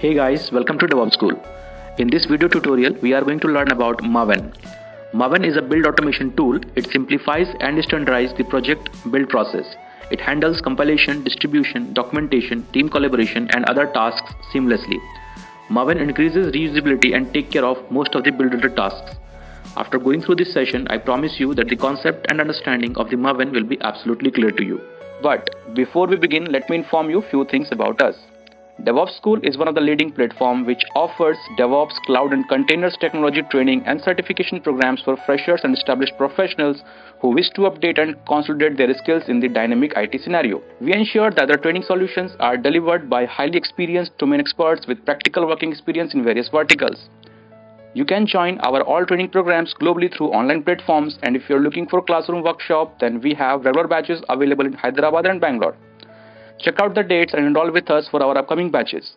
Hey guys, welcome to DevOps School. In this video tutorial, we are going to learn about Maven. Maven is a build automation tool. It simplifies and standardizes the project build process. It handles compilation, distribution, documentation, team collaboration, and other tasks seamlessly. Maven increases reusability and take care of most of the build-related tasks. After going through this session, I promise you that the concept and understanding of the Maven will be absolutely clear to you. But before we begin, let me inform you few things about us. DevOps School is one of the leading platforms which offers DevOps, cloud and containers technology training and certification programs for freshers and established professionals who wish to update and consolidate their skills in the dynamic IT scenario. We ensure that the training solutions are delivered by highly experienced domain experts with practical working experience in various verticals. You can join our all training programs globally through online platforms, and if you're looking for classroom workshop, then we have regular batches available in Hyderabad and Bangalore. Check out the dates and enroll with us for our upcoming batches.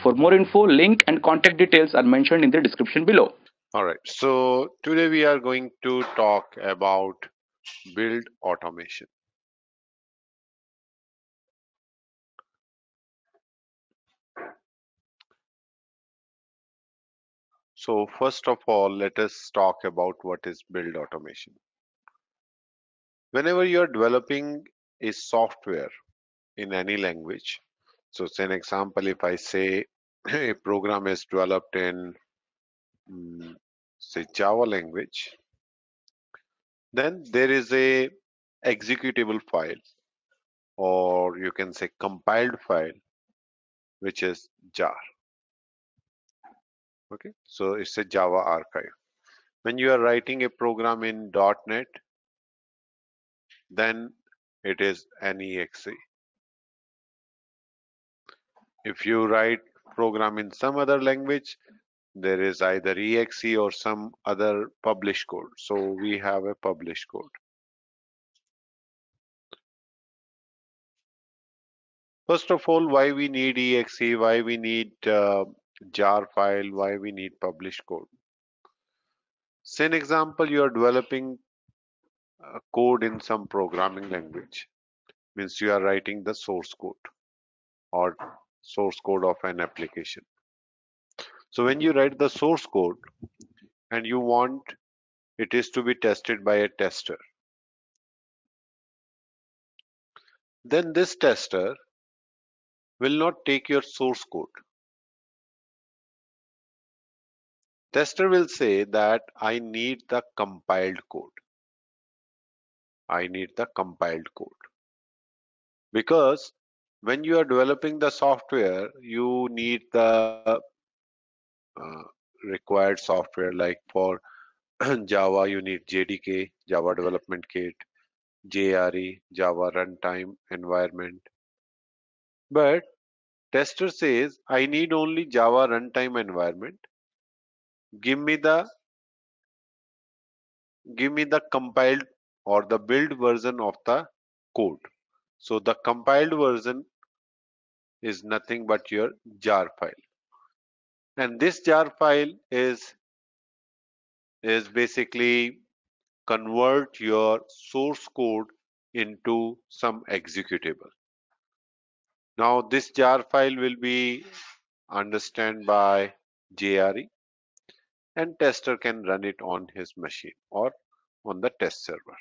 For more info, link and contact details are mentioned in the description below. Alright, so today we are going to talk about build automation. So first of all, let us talk about what is build automation. Whenever you are developing a software in any language, so say an example, if I say a program is developed in say Java language, then there is a executable file, or you can say compiled file, which is jar. Okay, so it's a Java archive. When you are writing a program in .NET, then it is an exe. If you write program in some other language, there is either exe or some other published code. So we have a published code. First of all, why we need exe, why we need jar file, why we need published code. Say an example, you are developing code in some programming language, means you are writing the source code or source code of an application. So when you write the source code and you want it is to be tested by a tester, then this tester will not take your source code. Tester will say that I need the compiled code. I need the compiled code. Because when you are developing the software, you need the required software, like for Java, you need JDK, Java Development Kit, JRE, Java Runtime Environment. But tester says, I need only Java Runtime Environment. Give me the compiled or the build version of the code. So the compiled version is nothing but your jar file. And this jar file is basically convert your source code into some executable. Now this jar file will be understood by JRE, and tester can run it on his machine or on the test server.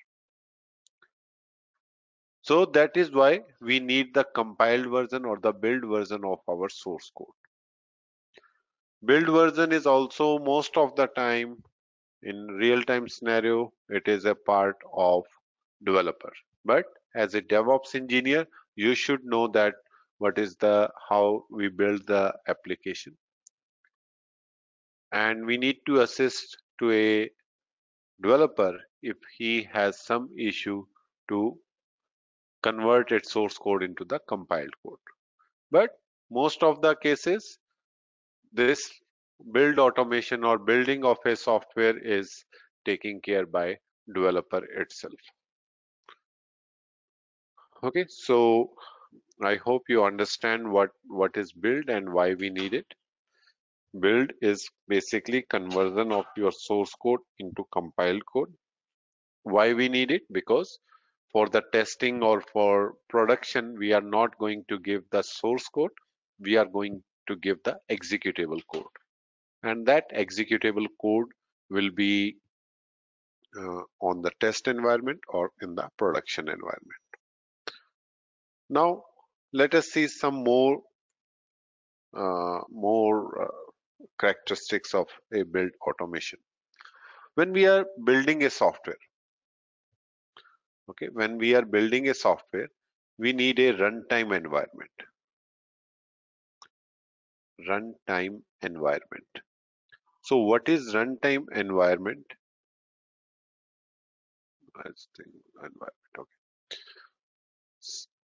So that is why we need the compiled version or the build version of our source code. Build version is also most of the time in real-time scenario, it is a part of developer. But as a DevOps engineer, you should know that what is the how we build the application. And we need to assist to a developer if he has some issue to convert its source code into the compiled code. But most of the cases, this build automation or building of a software is taken care by developer itself. Okay, so I hope you understand what is build and why we need it. Build is basically conversion of your source code into compiled code. Why we need it? Because for the testing or for production, we are not going to give the source code. We are going to give the executable code, and that executable code will be on the test environment or in the production environment. Now let us see some more characteristics of a build automation. When we are building a software, okay, when we are building a software, we need a runtime environment. Runtime environment. So what is runtime environment? Let's think environment. Okay.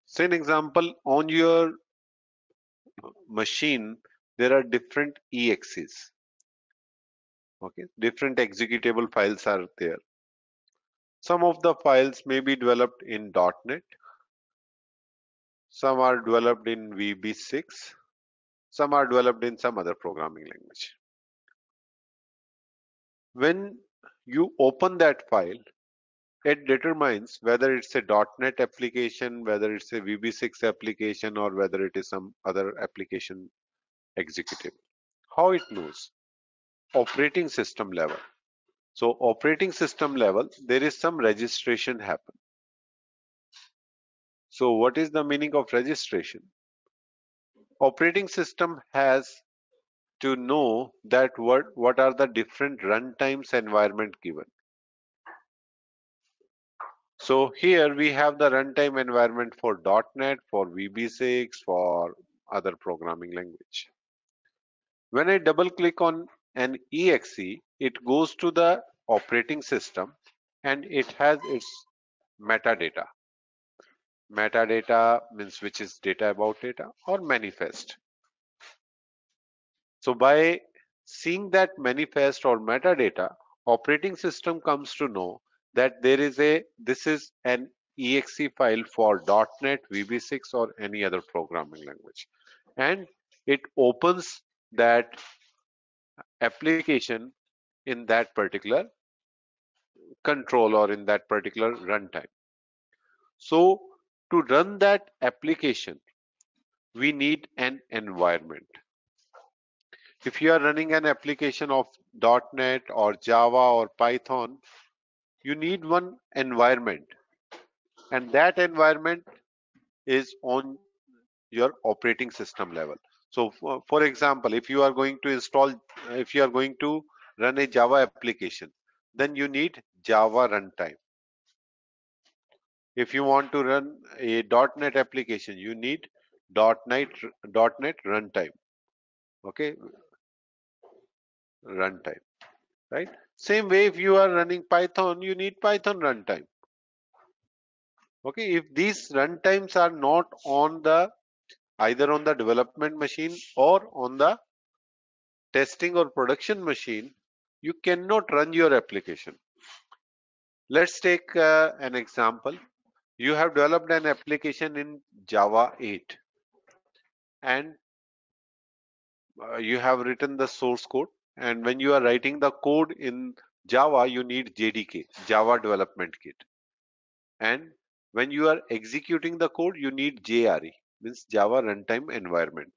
Say an example, on your machine, there are different EXEs. Okay, different executable files are there. Some of the files may be developed in .NET. Some are developed in VB6. Some are developed in some other programming language. When you open that file, it determines whether it's a .NET application, whether it's a VB6 application, or whether it is some other application executable. How it knows? Operating system level. So operating system level, there is some registration happen. So what is the meaning of registration? Operating system has to know that what are the different runtimes environment given. So here we have the runtime environment for .NET, for VB6, for other programming language. When I double click on an exe, it goes to the operating system and it has its metadata. Metadata means which is data about data or manifest. So by seeing that manifest or metadata, operating system comes to know that this is an exe file for .NET, VB6 or any other programming language. And it opens that application in that particular control or in that particular runtime. So to run that application, we need an environment. If you are running an application of .NET or Java or Python, you need one environment, and that environment is on your operating system level. So for example, if you are going to run a Java application, then you need Java runtime. If you want to run a .NET application, you need .NET runtime. Okay, runtime, right? Same way, if you are running Python, you need Python runtime. Okay, if these runtimes are not on the either on the development machine or on the testing or production machine, you cannot run your application. Let's take an example. You have developed an application in Java 8 and you have written the source code, and when you are writing the code in Java, you need JDK, Java Development Kit, and when you are executing the code, you need JRE, means Java Runtime Environment.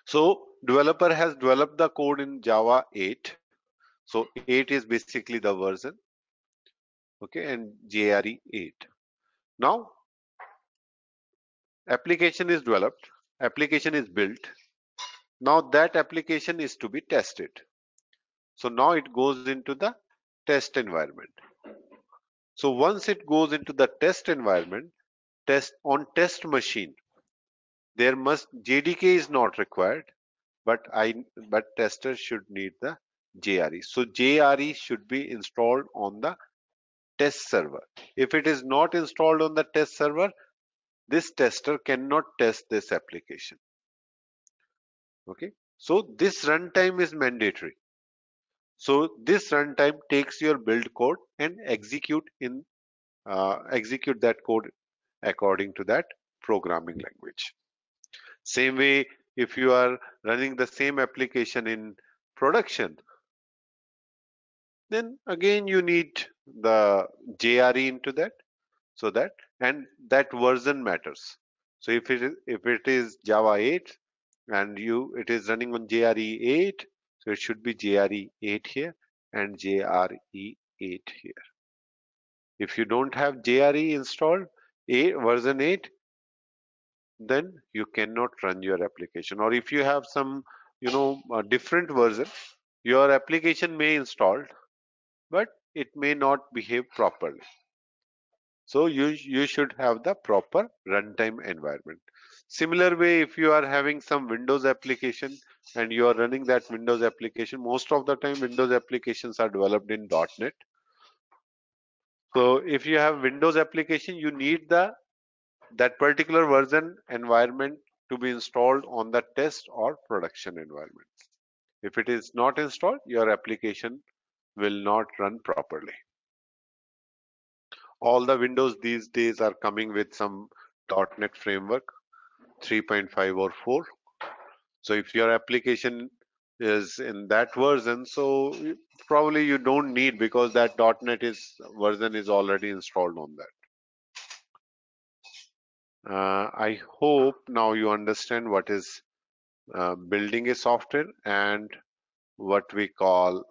So developer has developed the code in Java 8. So 8 is basically the version, okay, and JRE 8. Now application is developed, application is built. Now that application is to be tested. So now it goes into the test environment. So once it goes into the test environment, test machine, there must JDK is not required, but testers should need the JRE. So JRE should be installed on the test server. If it is not installed on the test server, this tester cannot test this application. Okay, so this runtime is mandatory. So this runtime takes your build code and execute that code according to that programming language. Same way, if you are running the same application in production, then again you need the JRE into that, and that version matters. So if it is Java 8 and it is running on JRE 8, so it should be JRE 8 here and JRE 8 here. If you don't have JRE installed, version 8, then you cannot run your application. Or if you have some, different version, your application may install, but it may not behave properly. So you should have the proper runtime environment. Similar way, if you are having some Windows application and you are running that Windows application, most of the time Windows applications are developed in .NET. So if you have Windows application, you need that particular version environment to be installed on the test or production environment. If it is not installed, your application will not run properly. All the Windows these days are coming with some .NET framework 3.5 or 4. So if your application is in that version, so probably you don't need, because that .NET version is already installed on that. I hope now you understand what is building a software and what we call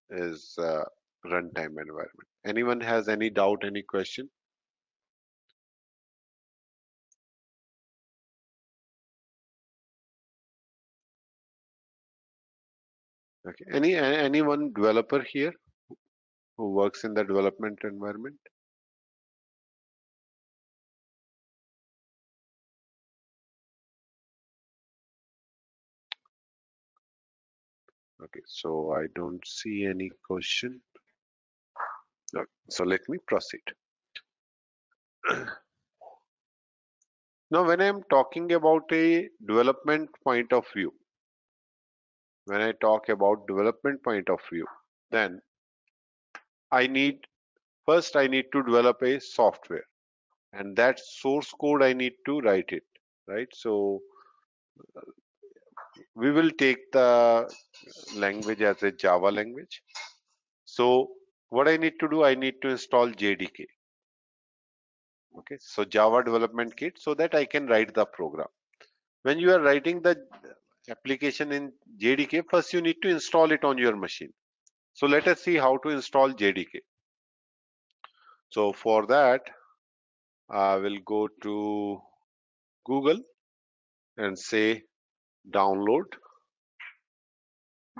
is runtime environment. Anyone has any doubt, any question? Okay. Anyone developer here who works in the development environment? Okay, so I don't see any question. Okay, so let me proceed. Now, when I'm talking about a development point of view, when I talk about development point of view, then I need first I need to develop a software, and that source code I need to write it, right? So we will take the language as a Java language. So what I need to do, I need to install JDK. Okay, so Java Development Kit, so that I can write the program. When you are writing the application in JDK, first you need to install it on your machine. So let us see how to install JDK. So for that, I will go to Google and say download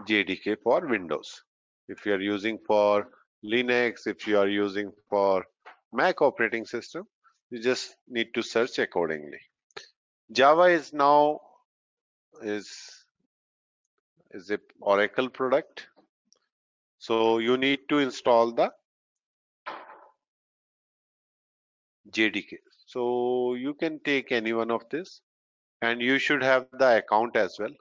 JDK for Windows. If you are using for Linux, if you are using for Mac operating system, you just need to search accordingly. Java is now is a Oracle product. So you need to install the JDK. So you can take any one of this, and you should have the account as well,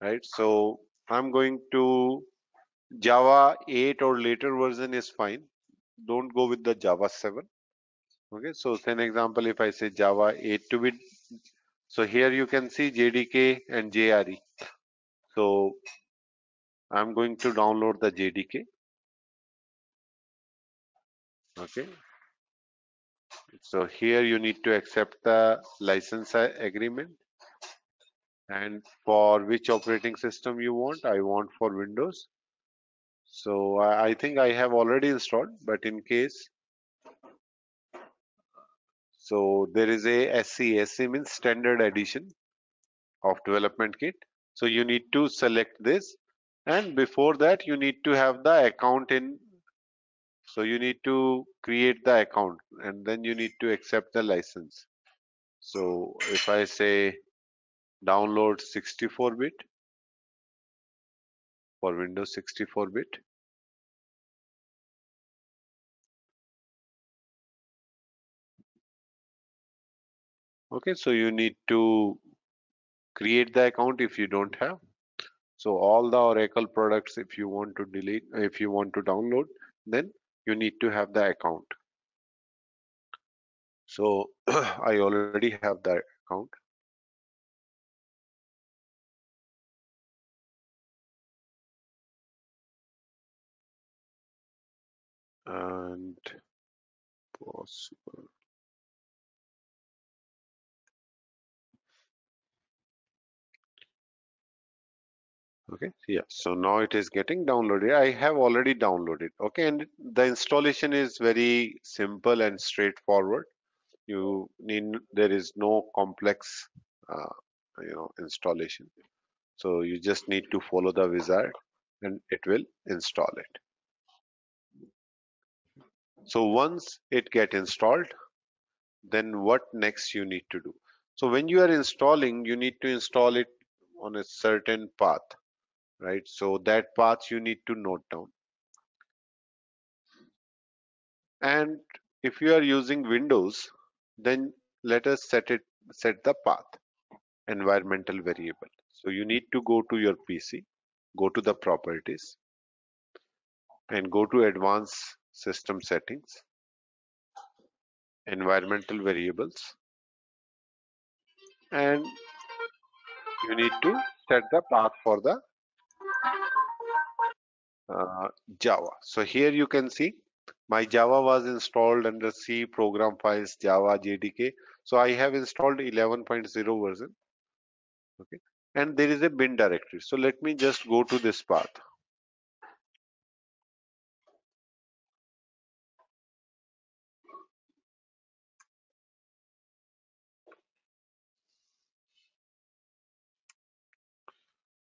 right? So I'm going to Java 8 or later version is fine. Don't go with the Java 7. Okay, so say an example, if I say Java 8 to be, so here you can see JDK and JRE. So I'm going to download the JDK. Okay, so here you need to accept the license agreement, and for which operating system you want. I want for Windows. So I think I have already installed, but in case, so there is a SC. SC means standard edition of development kit. So you need to select this, and before that you need to have the account in. So you need to create the account, and then you need to accept the license. So if I say download 64-bit for Windows 64-bit, okay, so you need to create the account if you don't have. So all the Oracle products, if you want to delete, if you want to download, then you need to have the account. So I already have the account. And possible. Okay, yeah, so now it is getting downloaded. I have already downloaded. Okay, and the installation is very simple and straightforward. There is no complex, uh, installation. So you just need to follow the wizard and it will install it. So once it get installed, then what next you need to do? So when you are installing, you need to install it on a certain path, right? So that path you need to note down. And if you are using Windows, then let us set the path, environmental variable. So you need to go to your PC, go to the properties, and go to advanced system settings, environmental variables, and you need to set the path for the Java. So here you can see my Java was installed under C program files Java JDK. So I have installed 11.0 version. Okay, and there is a bin directory. So let me just go to this path.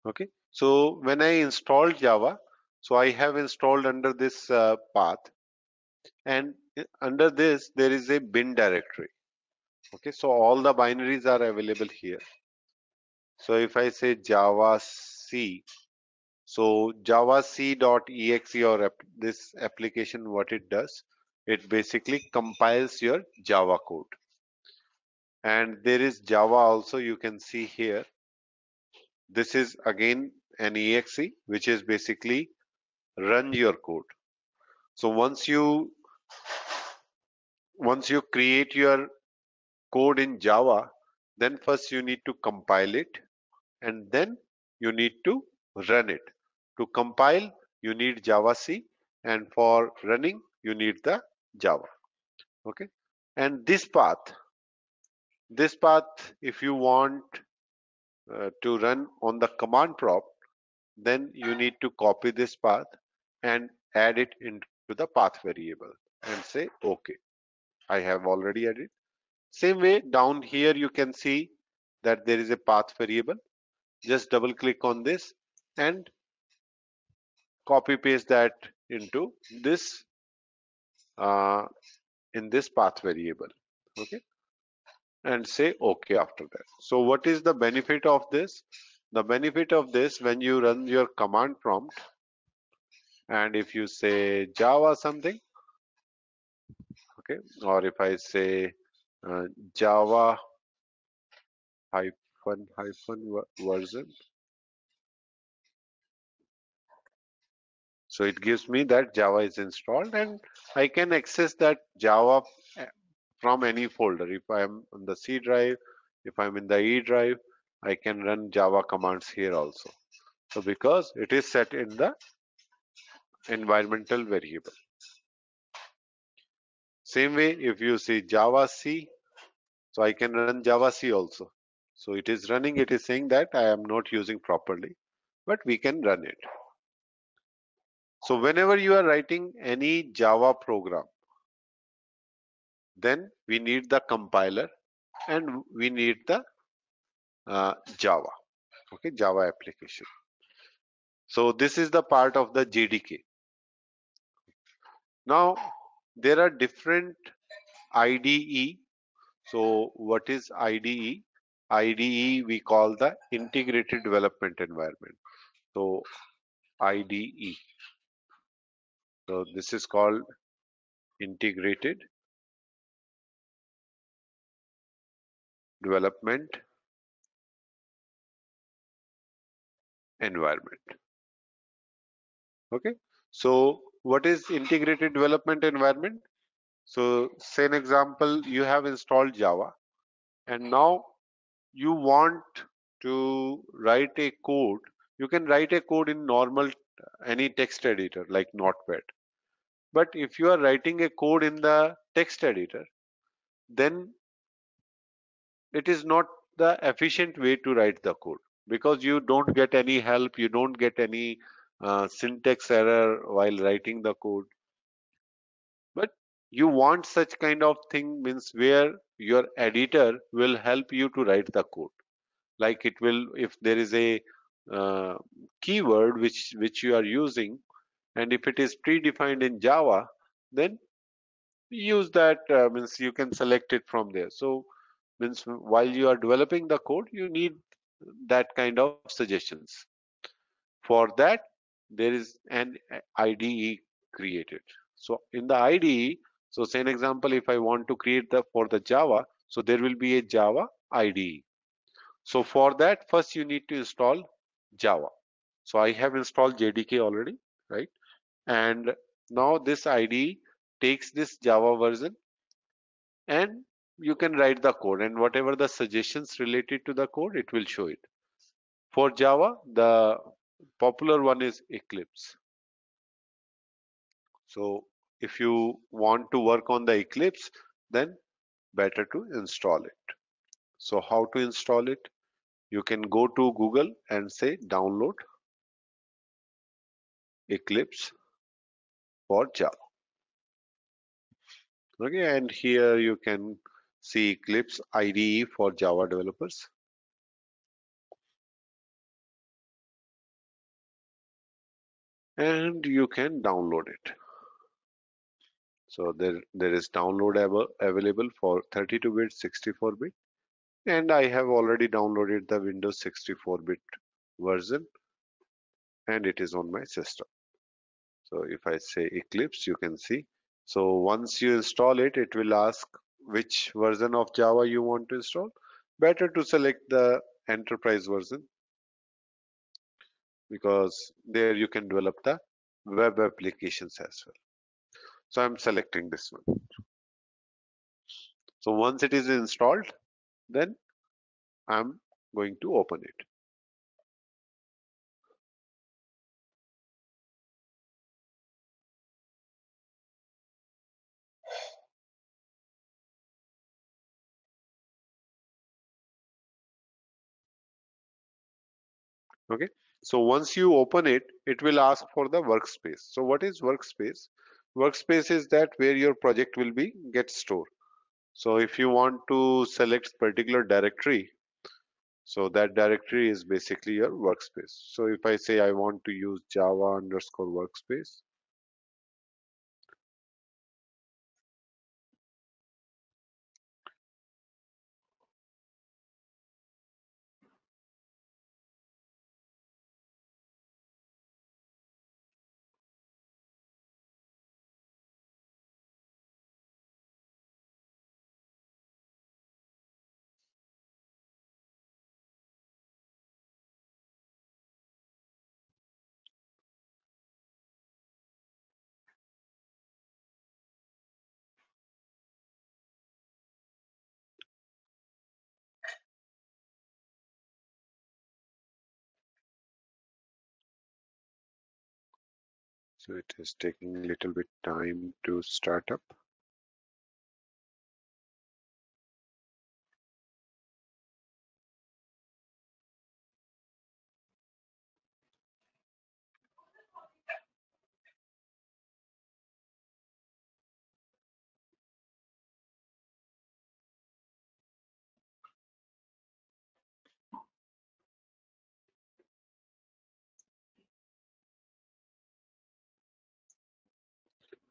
Okay, so when I installed Java, so I have installed under this path, and under this there is a bin directory. Okay, so all the binaries are available here. So if I say Java C, so Java C.exe or this application, what it does, it basically compiles your Java code. And there is Java also, you can see here. This is again an exe, which is basically run your code. So once you create your code in Java, then first you need to compile it and then you need to run it. To compile, you need Java C, and for running, you need the Java. Okay, and this path, if you want to run on the command prompt, then you need to copy this path and add it into the path variable and say OK. I have already added. Same way down here you can see that there is a path variable. Just double click on this and copy paste that into this uh, in this path variable. Okay, and say OK after that. So what is the benefit of this? The benefit of this, when you run your command prompt and if you say Java something, okay, or if I say Java version, so it gives me that Java is installed and I can access that Java from any folder. If I am on the C drive, if I'm in the E drive, I can run Java commands here also. So because it is set in the environmental variable. Same way, if you see Java C, so I can run Java C also. So it is running, it is saying that I am not using properly, but we can run it. So whenever you are writing any Java program, then we need the compiler and we need the Java, okay, Java application. So this is the part of the JDK. Now there are different IDE. So what is IDE? IDE we call the integrated development environment. So IDE. So this is called integrated development environment. Okay. So what is integrated development environment? So say an example, you have installed Java and now you want to write a code. You can write a code in normal any text editor like Notepad. But if you are writing a code in the text editor, then it is not the efficient way to write the code because you don't get any help, you don't get any syntax error while writing the code. But you want such kind of thing, means where your editor will help you to write the code. Like it will, if there is a uh, keyword which you are using, and if it is predefined in Java, then use that, means you can select it from there. So means while you are developing the code, you need that kind of suggestions. For that, there is an IDE created. So in the IDE, so say an example, if I want to create the for the Java, so there will be a Java IDE. So for that, first you need to install Java. So I have installed JDK already, right? And now this IDE takes this Java version, and you can write the code, and whatever the suggestions related to the code, it will show it. For Java, the popular one is Eclipse. So if you want to work on the Eclipse, then better to install it. So how to install it? You can go to Google and say download Eclipse for Java. Okay, and here you can see Eclipse IDE for Java developers. And you can download it. So there is download available for 32-bit, 64-bit, and I have already downloaded the Windows 64-bit version, and it is on my system. So if I say Eclipse, you can see. So once you install it, it will ask which version of Java you want to install. Better to select the enterprise version, because there you can develop the web applications as well. So I'm selecting this one. So once it is installed, then I'm going to open it. Okay. So once you open it, it will ask for the workspace. So what is workspace? Workspace is that where your project will be get stored. So if you want to select particular directory, so that directory is basically your workspace. So if I say I want to use Java underscore workspace, so it is taking a little bit time to start up.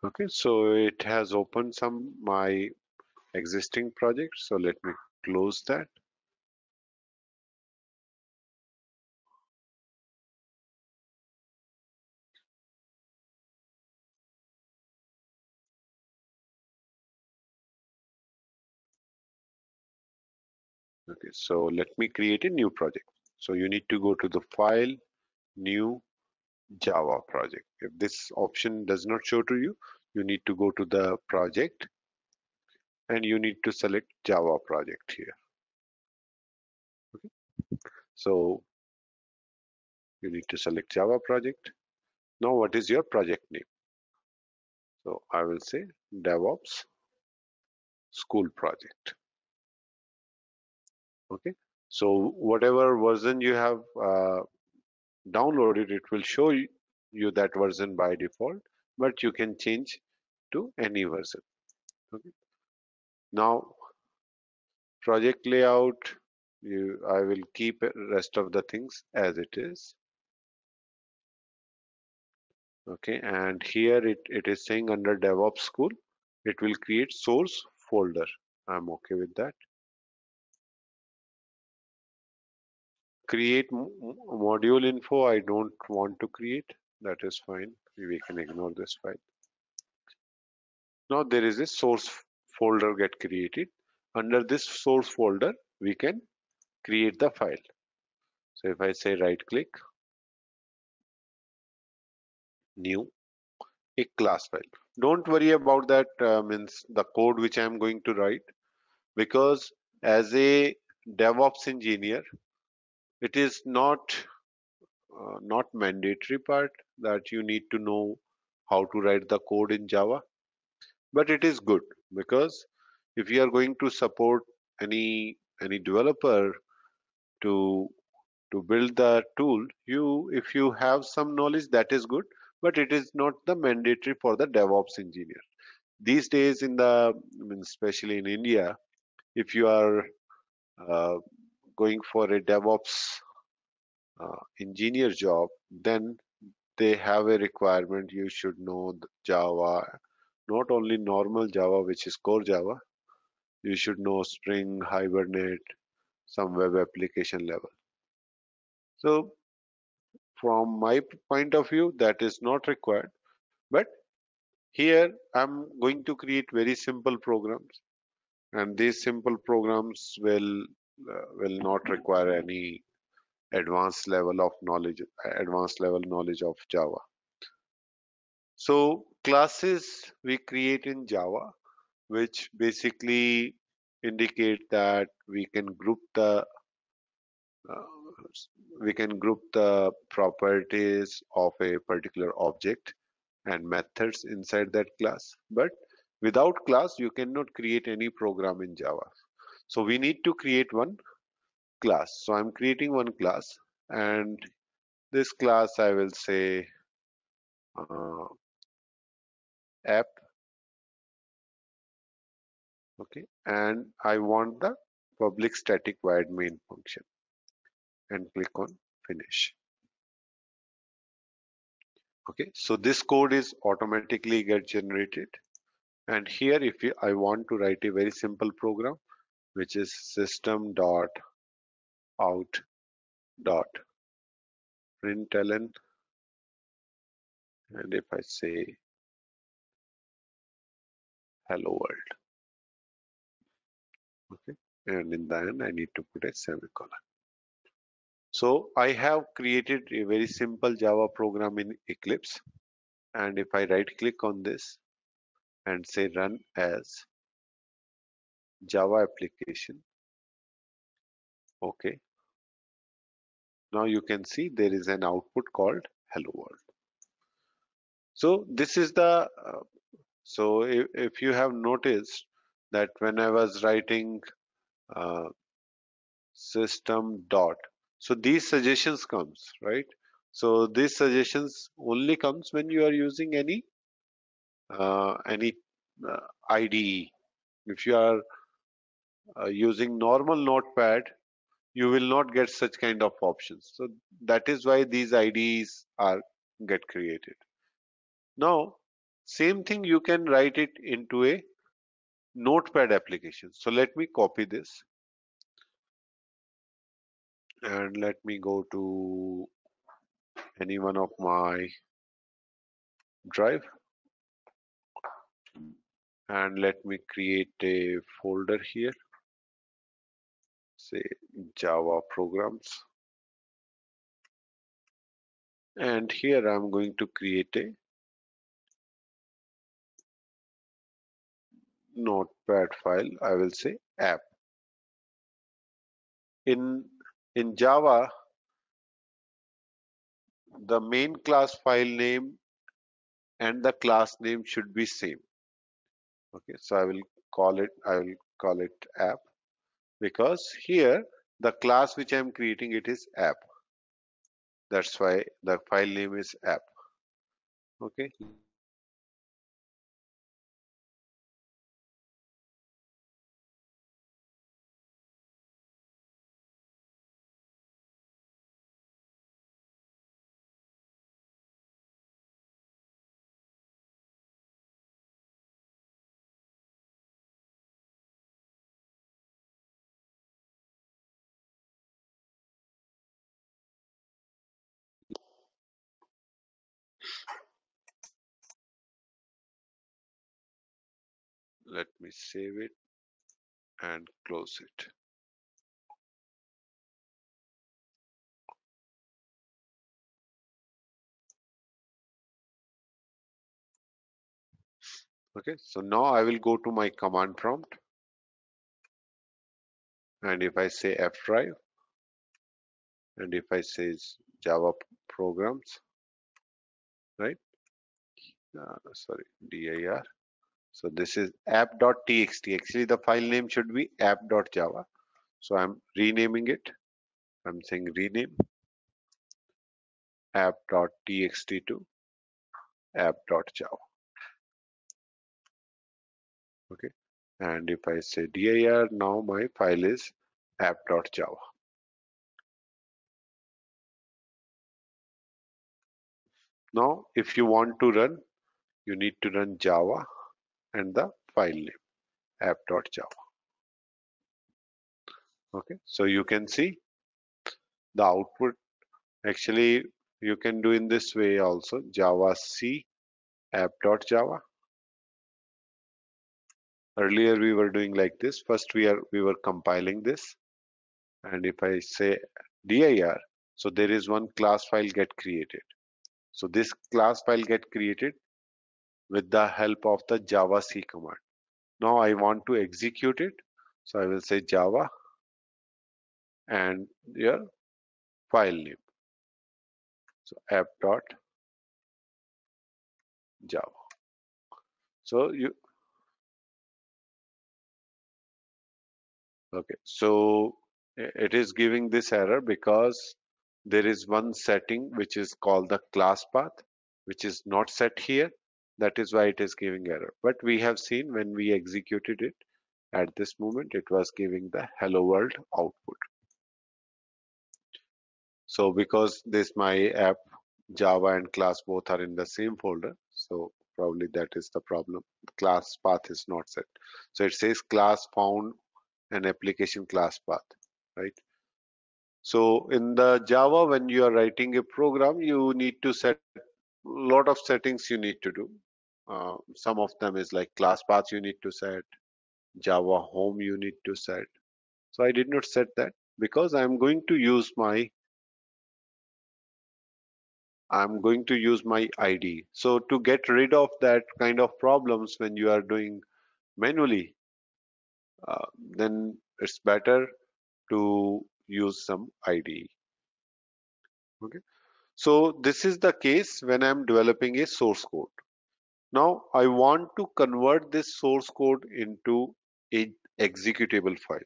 Okay, so it has opened some my existing project. So let me close that. Okay, so let me create a new project. So you need to go to the file, new Java project. If this option does not show to you, you need to go to the project and you need to select Java project here. So you need to select Java project. Now what is your project name? So I will say DevOps School Project. Okay. So whatever version you have downloaded, it will show you that version by default, but you can change to any version. Okay. Now project layout, I will keep rest of the things as it is. Okay, and here it is saying under DevOps school, it will create source folder. I'm okay with that. Create module info, I don't want to create. That is fine. We can ignore this file. Now there is a source folder get created. Under this source folder, we can create the file. So if I say right click, new, a class file. Don't worry about that means the code which I'm going to write, because as a DevOps engineer, it is not mandatory part that you need to know how to write the code in Java, but it is good because if you are going to support any developer to to build the tool, if you have some knowledge, that is good, but it is not the mandatory for the DevOps engineer. These days I mean, especially in India, if you are uh, going for a DevOps engineer job, then they have a requirement you should know Java, not only normal Java, which is core Java, you should know Spring, Hibernate, some web application level. So from my point of view, that is not required. But here I'm going to create very simple programs, and these simple programs will not require any advanced level knowledge of Java. So classes we create in Java, which basically indicate that uh, we can group the properties of a particular object and methods inside that class. But without class, you cannot create any program in Java. So we need to create one class. So I'm creating one class, and this class I will say uh, app. Okay, and I want the public static void main function, and click on finish. Okay, so this code is automatically get generated, and here if I want to write a very simple program, which is system dot out dot println, and if I say hello world, okay, and in the end I need to put a semicolon. So I have created a very simple Java program in Eclipse, and if I right click on this and say run as Java application, okay, now you can see there is an output called hello world. So this is the so if you have noticed that when I was writing uh, system dot, so these suggestions comes, right? So these suggestions only comes when you are using any IDE. If you are using normal Notepad, you will not get such kind of options. So that is why these IDEs are get created. Now, same thing you can write it into a Notepad application. So let me copy this and let me go to any one of my drive and let me create a folder here, say Java programs. And here I'm going to create a Notepad file. I will say app. In in Java, the main class file name and the class name should be same. Okay, so I will call it app, because here The class which I'm creating, it is app. That's why the file name is app. Okay. Let me save it and close it. Okay, so now I will go to my command prompt, and if I say F drive, and if I say Java programs, right? Sorry, dir. So this is app.txt. Actually, the file name should be app.java. So I'm renaming it. I'm saying rename app.txt to app.java. Okay, and if I say dir, now my file is app.java. Now, if you want to run, you need to run Java and the file name app.java. Okay, so you can see the output. Actually, you can do in this way also, Java C app.java. Earlier we were doing like this. First we were compiling this, and if I say dir, so there is one class file get created. So this class file get created with the help of the Java C command. Now I want to execute it, so I will say Java and your file name. So app.java. So you okay. So it is giving this error because there is one setting which is called the class path, which is not set here. That is why it is giving error. But we have seen when we executed it at this moment, it was giving the hello world output. So because this my app Java and class both are in the same folder, so probably that is the problem. Class path is not set. So it says class found an application class path, right? So in the Java, when you are writing a program, you need to set a lot of settings you need to do. Some of them is like class path you need to set, Java home you need to set. So I did not set that because I'm going to use my ID. So to get rid of that kind of problems when you are doing manually, then it's better to use some IDE. Okay. So this is the case when I'm developing a source code. Now I want to convert this source code into a executable file.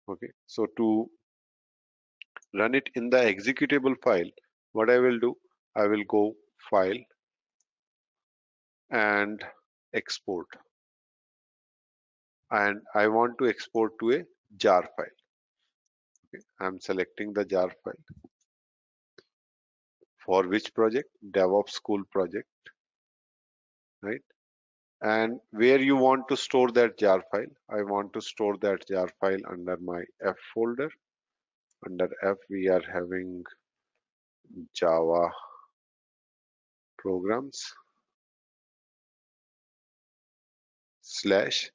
Okay. So to run it in the executable file, what I will do, I will go file and export. And I want to export to a jar file. Okay. I'm selecting the jar file. For which project? DevOps school project, right? And where you want to store that jar file, I want to store that jar file under my F folder. Under F we are having Java programs slash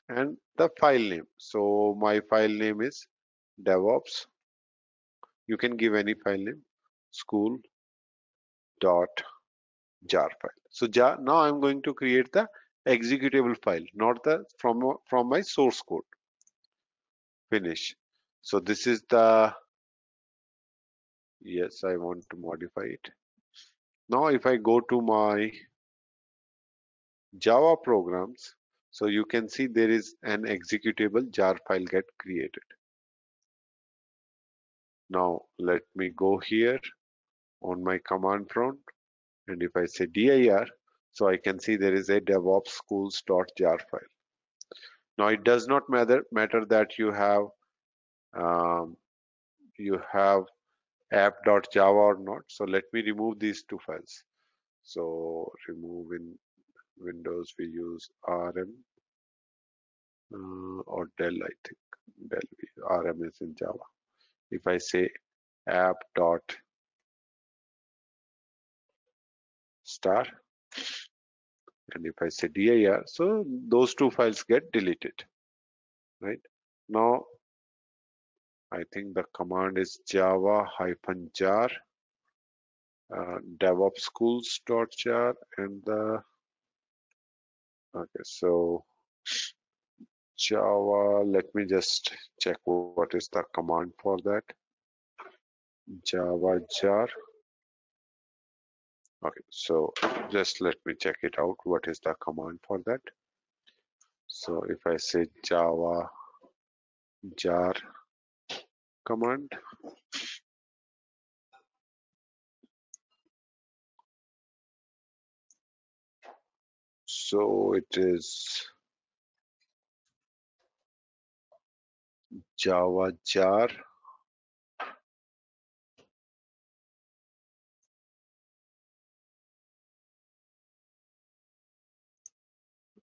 and the file name. So my file name is DevOps. You can give any file name, school dot jar file. So jar, now I'm going to create the executable file, not the from my source code. Finish. So this is the, yes, I want to modify it. Now if I go to my Java programs, so you can see there is an executable jar file get created. Now let me go here on my command prompt, and if I say dir, so I can see there is a DevOps schools.jar file. Now it does not matter that um, you have app.java or not. So let me remove these two files. So remove in Windows we use rm or Dell, I think. RM is in Java. If I say app.star, and if I say dir, so those two files get deleted, right? Now I think the command is java-jar DevOps and the okay, so Java, let me just check what is the command for that. Java jar. Okay, so just let me check it out. What is the command for that? So if I say Java jar command, so it is Java jar.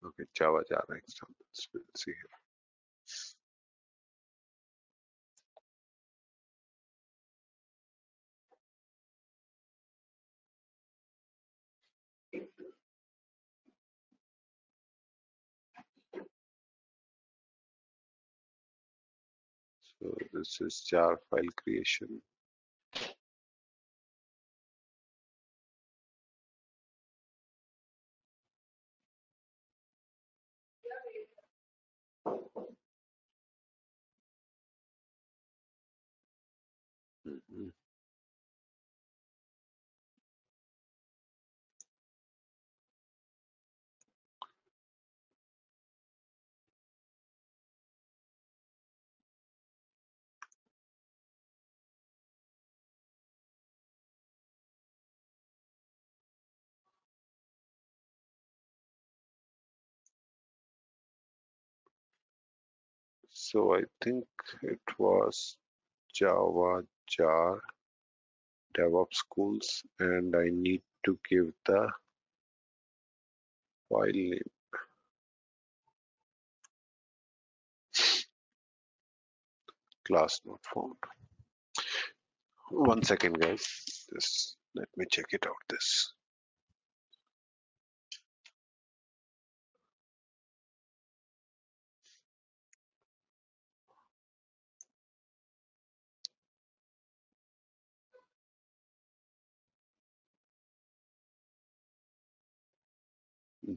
Okay, Java jar examples. We'll see. So this is jar file creation. Mhm. So I think it was Java jar DevOps schools, and I need to give the file name. Class not found. One second, guys. Just let me check it out. This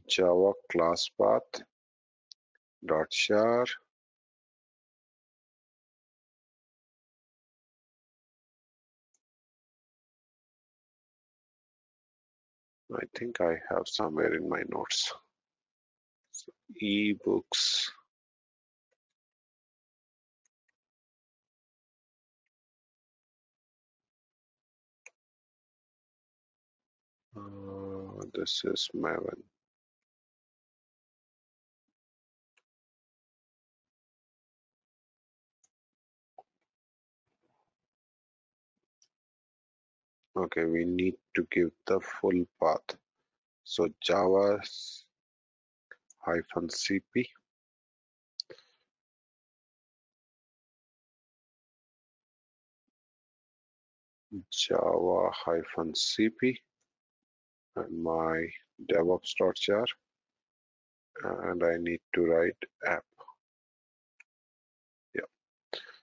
Java class path dot char. I think I have somewhere in my notes. So, ebooks. This is Maven. Okay, we need to give the full path. So Java -cp Java-cp and my DevOps.jar, and I need to write app. Yeah.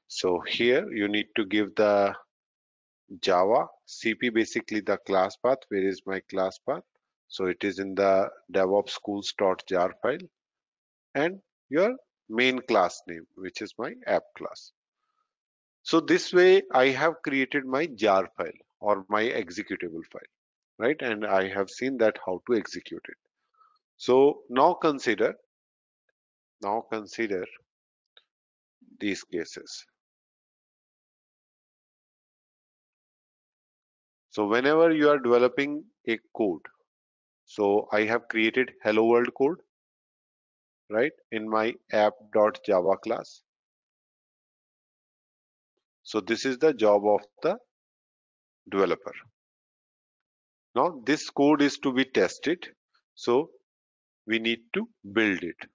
So here you need to give the Java CP, basically the class path. Where is my class path? So it is in the DevOps schools.jar file, and your main class name, which is my app class. So this way I have created my jar file or my executable file, right? And I have seen that how to execute it. So now consider these cases. So whenever you are developing a code, so I have created hello world code, right, in my app.java class. So this is the job of the developer. Now this code is to be tested. So we need to build it.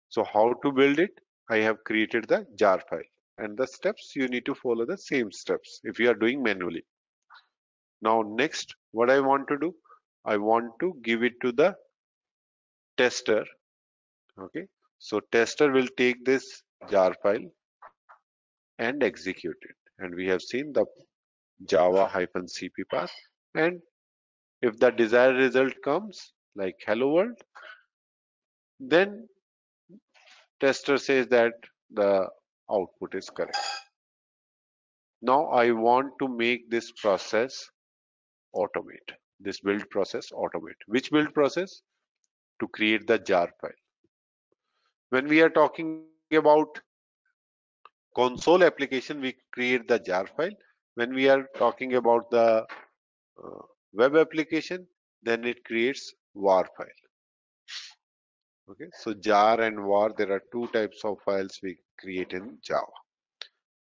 So how to build it? I have created the jar file, and the steps you need to follow the same steps if you are doing manually. Now next, what I want to do, I want to give it to the tester. Okay, so tester will take this jar file and execute it, and we have seen the java-cp path. And if the desired result comes like hello world, then tester says that the output is correct. Now I want to make this process automate, this build process automate. Which build process? To create the jar file. When we are talking about console application, we create the jar file. When we are talking about the uh, web application, then it creates var file. Okay, so jar and var, there are two types of files we create in Java.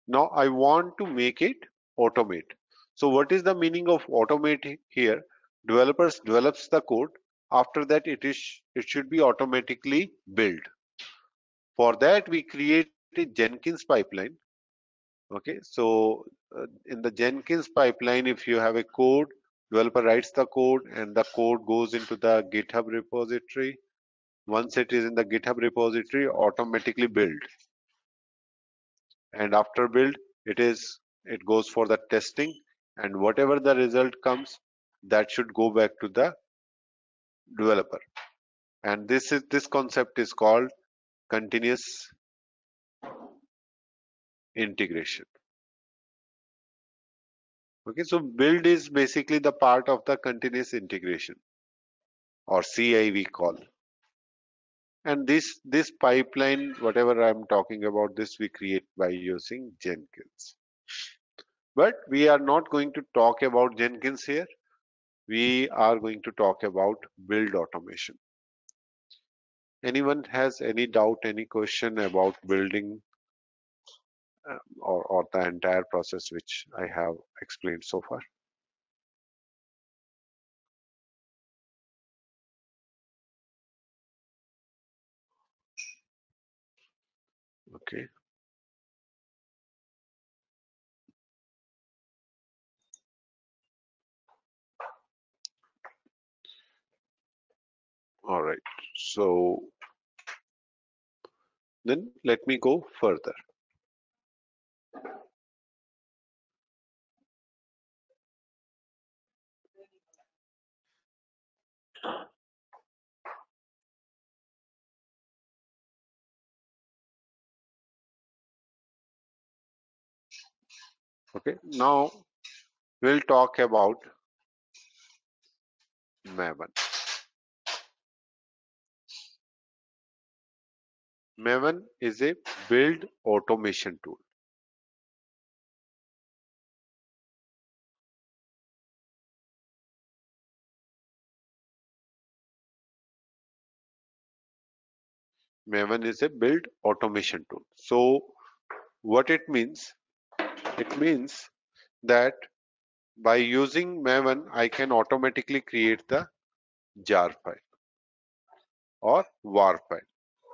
Now I want to make it automate. So what is the meaning of automate here? Developers develops the code. After that, it should be automatically built. For that, we create a Jenkins pipeline. Okay, so in the Jenkins pipeline, if you have a code, developer writes the code, and the code goes into the GitHub repository. Once it is in the GitHub repository, automatically build. And after build, it goes for the testing, and whatever the result comes, that should go back to the developer. And this concept is called continuous integration. Okay, so build is basically the part of the continuous integration, or CI we call. And this pipeline, whatever I'm talking about, this we create by using Jenkins. But we are not going to talk about Jenkins here. We are going to talk about build automation. Anyone has any doubt, any question about building or the entire process which I have explained so far? Okay. All right. So then let me go further. Okay. Now we'll talk about Maven. Maven is a build automation tool. Maven is a build automation tool. So what it means? It means that by using Maven, I can automatically create the jar file or var file.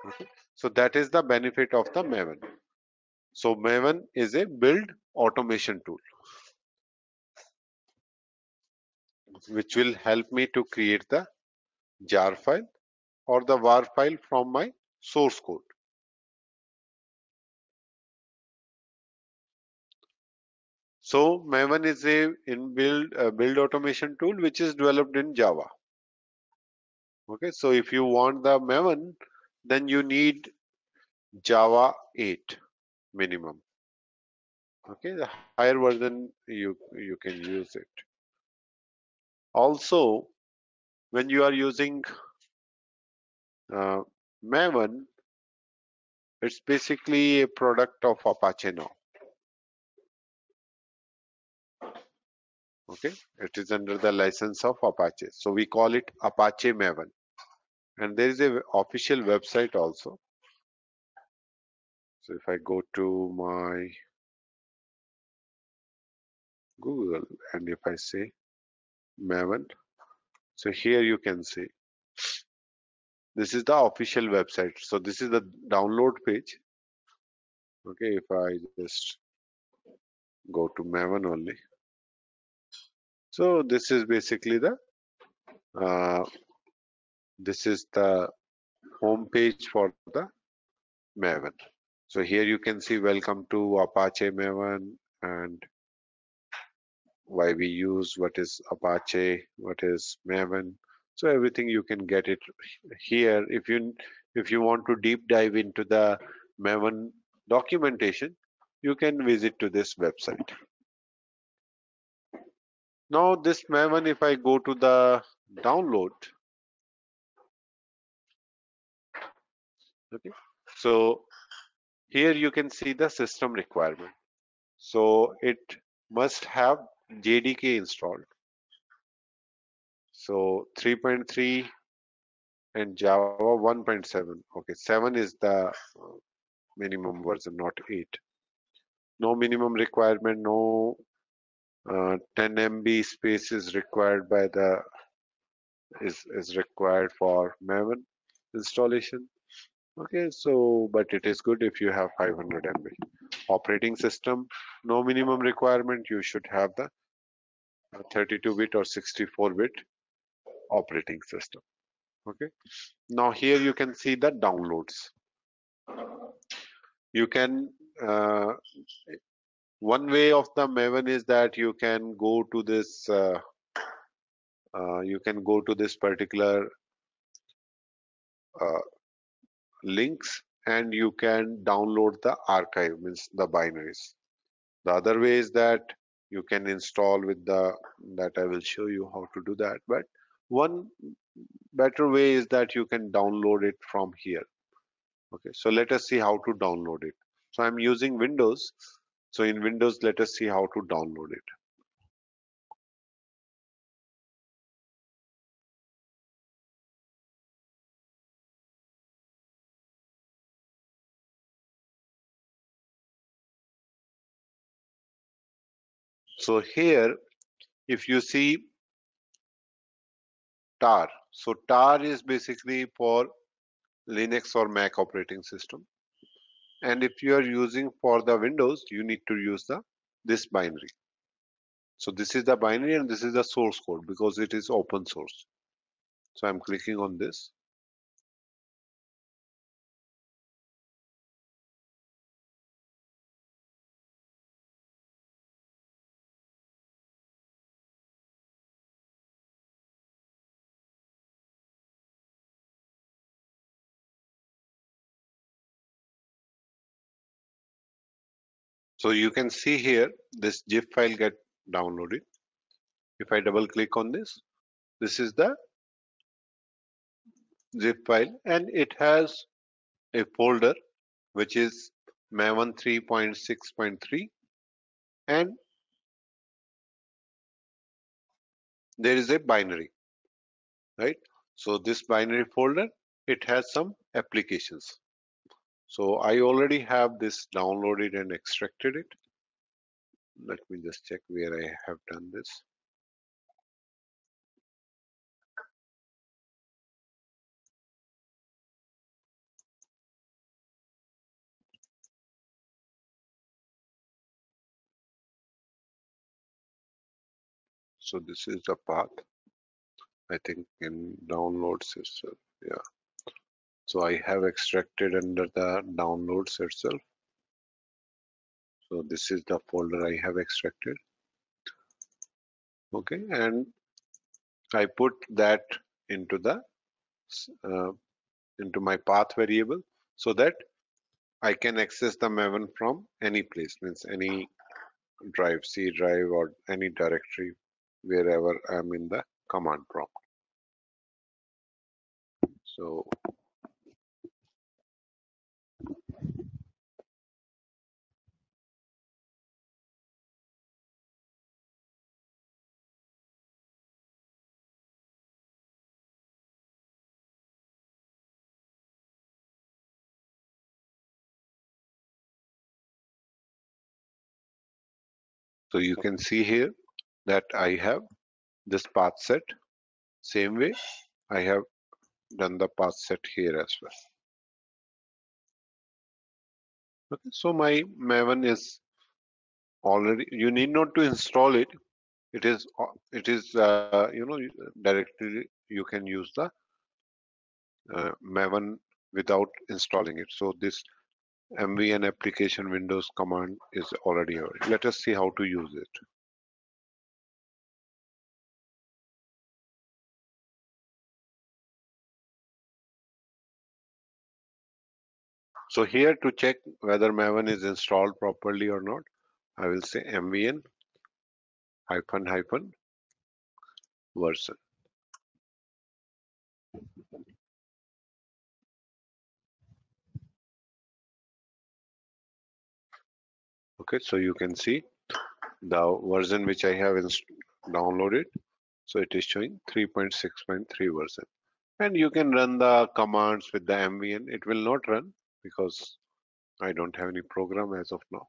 Okay. So that is the benefit of the Maven. So Maven is a build automation tool which will help me to create the jar file or the var file from my source code. So Maven is a inbuilt build automation tool which is developed in Java. Okay, so if you want the Maven, then you need Java 8 minimum. Okay, the higher version you can use it. Also, when you are using uh, Maven, it's basically a product of Apache now. Okay, it is under the license of Apache. So we call it Apache Maven. And there is a official website also. So if I go to my Google and if I say Maven, so here you can see this is the official website. So this is the download page. Okay, if I just go to Maven only. So this is basically the uh, this is the home page for the Maven. So here you can see welcome to Apache Maven and why we use, what is Apache, what is Maven. So everything you can get it here. If you want to deep dive into the Maven documentation, you can visit to this website. Now this Maven, if I go to the download, okay, so here you can see the system requirement. So it must have JDK installed. So 3.3 and Java 1.7. Okay, 7 is the minimum version, not 8. No minimum requirement, no 10 MB space is required by the is required for Maven installation. Okay, so but it is good if you have 500 MB. Operating system, no minimum requirement. You should have the 32-bit or 64-bit operating system. Okay. Now here you can see the downloads. You can one way of the Maven is that you can go to this particular uh, links and you can download the archive, means the binaries. The other way is that you can install with the that I will show you how to do that. But one better way is that you can download it from here. Okay, so let us see how to download it. So I'm using Windows. So in Windows, let us see how to download it. So here, if you see tar, so tar is basically for Linux or Mac operating system. And if you are using for the Windows, you need to use this binary. So this is the binary and this is the source code because it is open source. So I'm clicking on this. So you can see here this zip file get downloaded. If I double click on this is the zip file and it has a folder which is Maven 3.6.3 and there is a binary, right? So this binary folder, it has some applications. So I already have this downloaded and extracted it. Let me just check where I have done this. So this is the path, I think in downloads itself. Yeah. So I have extracted under the downloads itself. So this is the folder I have extracted. Okay, and I put that into the uh, into my path variable so that I can access the Maven from any place, means any drive, C drive or any directory wherever I'm in the command prompt. So So you can see here that I have this path set. Same way, I have done the path set here as well. Okay, so my Maven is already, you need not to install it. Directly you can use the Maven without installing it. So this MVN application Windows command is already here. Let us see how to use it. So here, to check whether Maven is installed properly or not, I will say MVN hyphen hyphen version. Okay, so you can see the version which I have downloaded. So it is showing 3.6.3 version. And you can run the commands with the MVN. It will not run because I don't have any program as of now.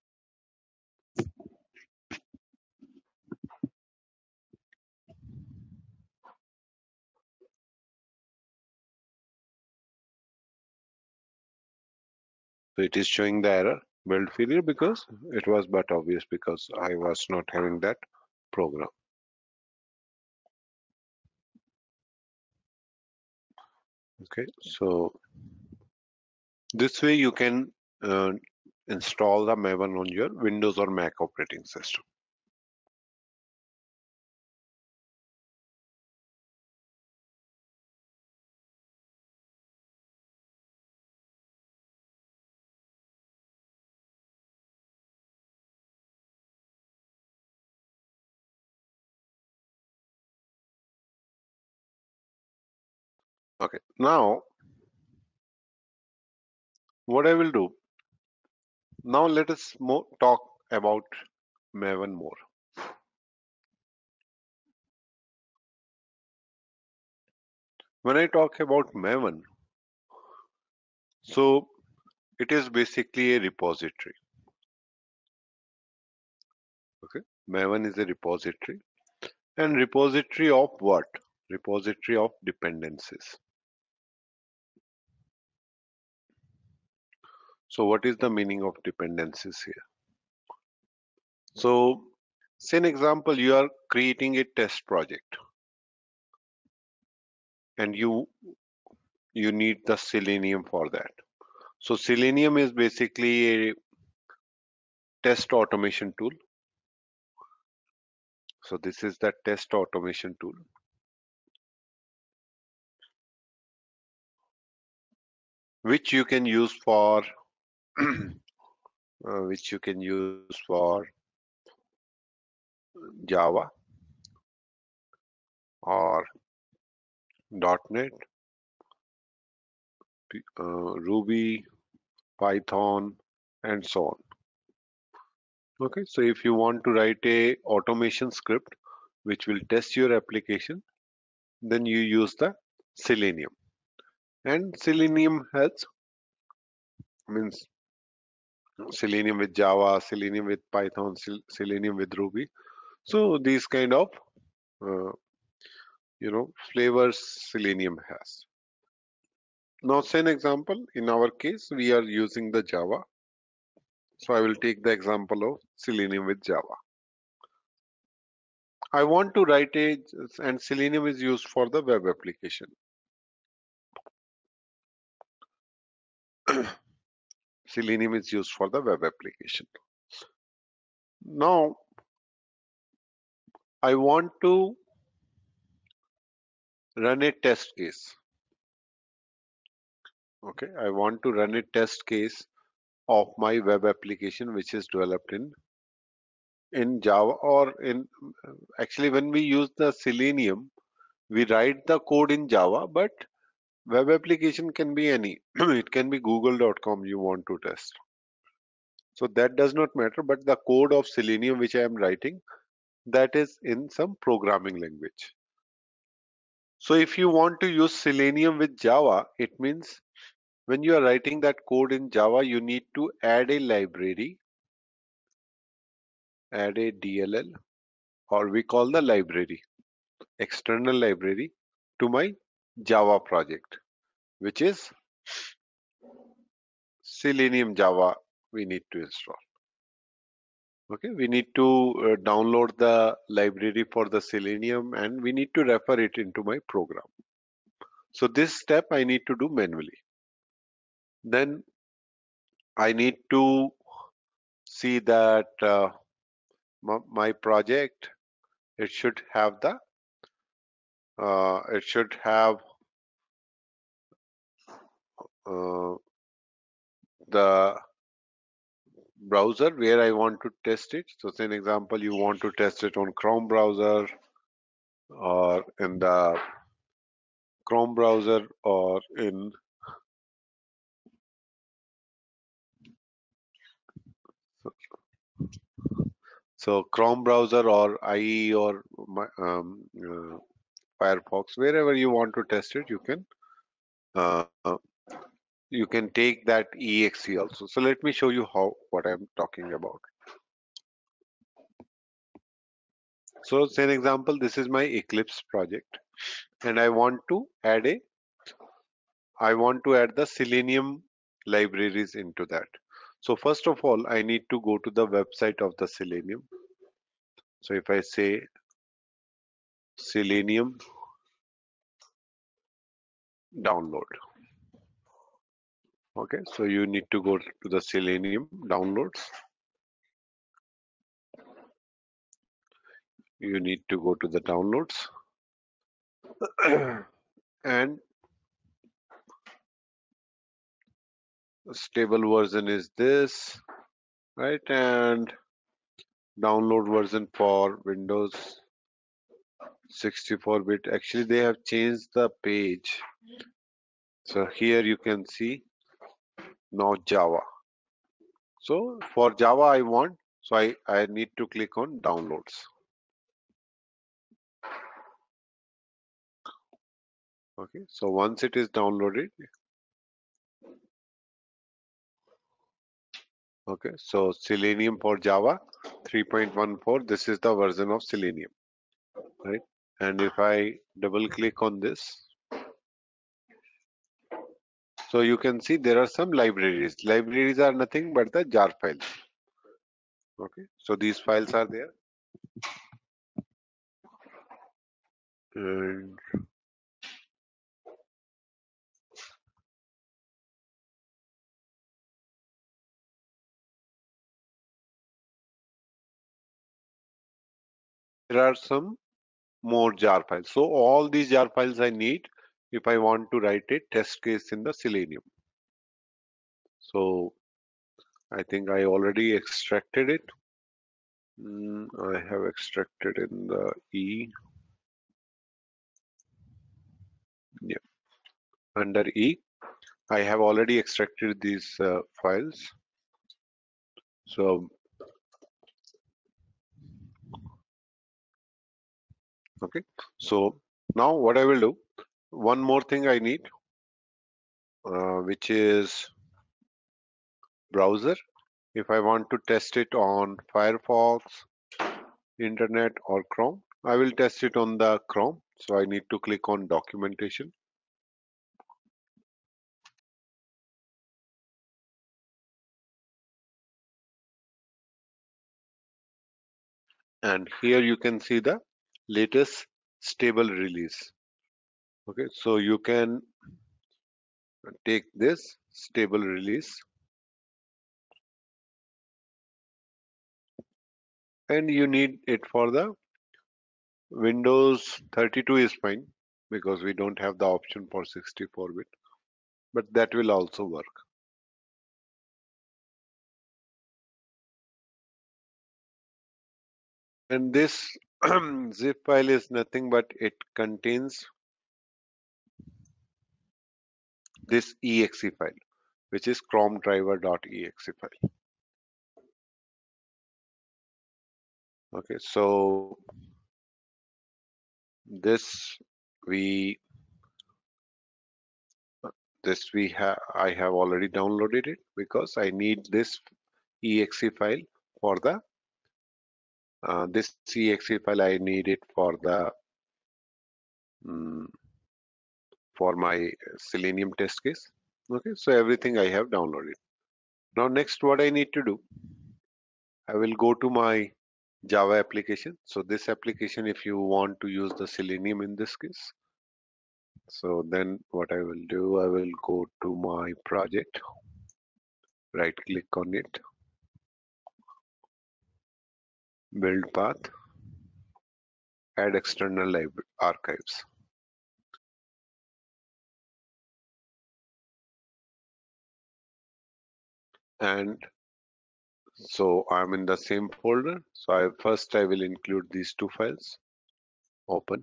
So it is showing the error build failure because it was but obvious because I was not having that program. Okay, so this way you can uh, install the Maven on your Windows or Mac operating system. Okay, now what I will do, now let us talk about Maven more. When I talk about Maven, so it is basically a repository. Okay, Maven is a repository. And repository of what? Repository of dependencies. So what is the meaning of dependencies here? So say an example, you are creating a test project and you need the Selenium for that. So Selenium is basically a test automation tool. So this is the test automation tool, which you can use for which you can use for Java or .NET, Ruby, Python, and so on. Okay, so if you want to write a automation script which will test your application, then you use the Selenium. And Selenium has, means Selenium with Java, Selenium with Python, Selenium with Ruby. So these kind of uh, flavors Selenium has. Now say an example. In our case, we are using the Java. So I will take the example of Selenium with Java. I want to write and Selenium is used for the web application. Selenium is used for the web application. Now, I want to run a test case. Okay, I want to run a test case of my web application which is developed in Java or in actually when we use the Selenium, we write the code in Java, but web application can be any. It can be google.com you want to test. So that does not matter, but the code of Selenium which I am writing, that is in some programming language. So if you want to use Selenium with Java, it means when you are writing that code in Java, you need to add a library add a DLL, or we call the library, external library, to my Java project, which is Selenium Java we need to install. Okay, we need to download the library for the Selenium and we need to refer it into my program. So this step I need to do manually. Then I need to see that my project, it should have uh, the browser where I want to test it. So say an example, you want to test it on Chrome browser, or in the Chrome browser, or in so Chrome browser or IE or Firefox, wherever you want to test it, uh, you can take that exe also. So let me show you how what I'm talking about. So say an example, this is my Eclipse project, and I want to add the Selenium libraries into that. So first of all, I need to go to the website of the Selenium. So if I say Selenium download, okay, so you need to go to the Selenium downloads. You need to go to the downloads and stable version is this, right? And download version for Windows 64-bit. Actually, they have changed the page. So here you can see now Java. So for Java, I need to click on downloads. Okay, so once it is downloaded, okay, so Selenium for Java 3.14, this is the version of Selenium, right? And if I double click on this, so you can see there are some libraries. Libraries are nothing but the jar files. Okay, so these files are there. And there are some more jar files. So all these jar files I need if I want to write a test case in the Selenium. So I think I already extracted it. I have extracted in the E. Yeah, under E, I have already extracted these files. So okay. So now what I will do, one more thing I need, which is browser. If I want to test it on Firefox, Internet, or Chrome, I will test it on the Chrome. So I need to click on documentation. And here you can see the latest stable release. Okay, so you can take this stable release and you need it for the Windows 32 is fine because we don't have the option for 64-bit, but that will also work. And this zip file is nothing but it contains this exe file, which is chrome driver.exe file. Okay, so this we we have I have already downloaded it because I need this exe file for the This exe file I need it for the mm, for my Selenium test case. Okay, so everything I have downloaded. Now next what I need to do, I will go to my Java application. So this application, if you want to use the Selenium in this case, so then what I will do, I will go to my project, right click on it, build path, add external library archives. And so I'm in the same folder. So first I will include these two files, open.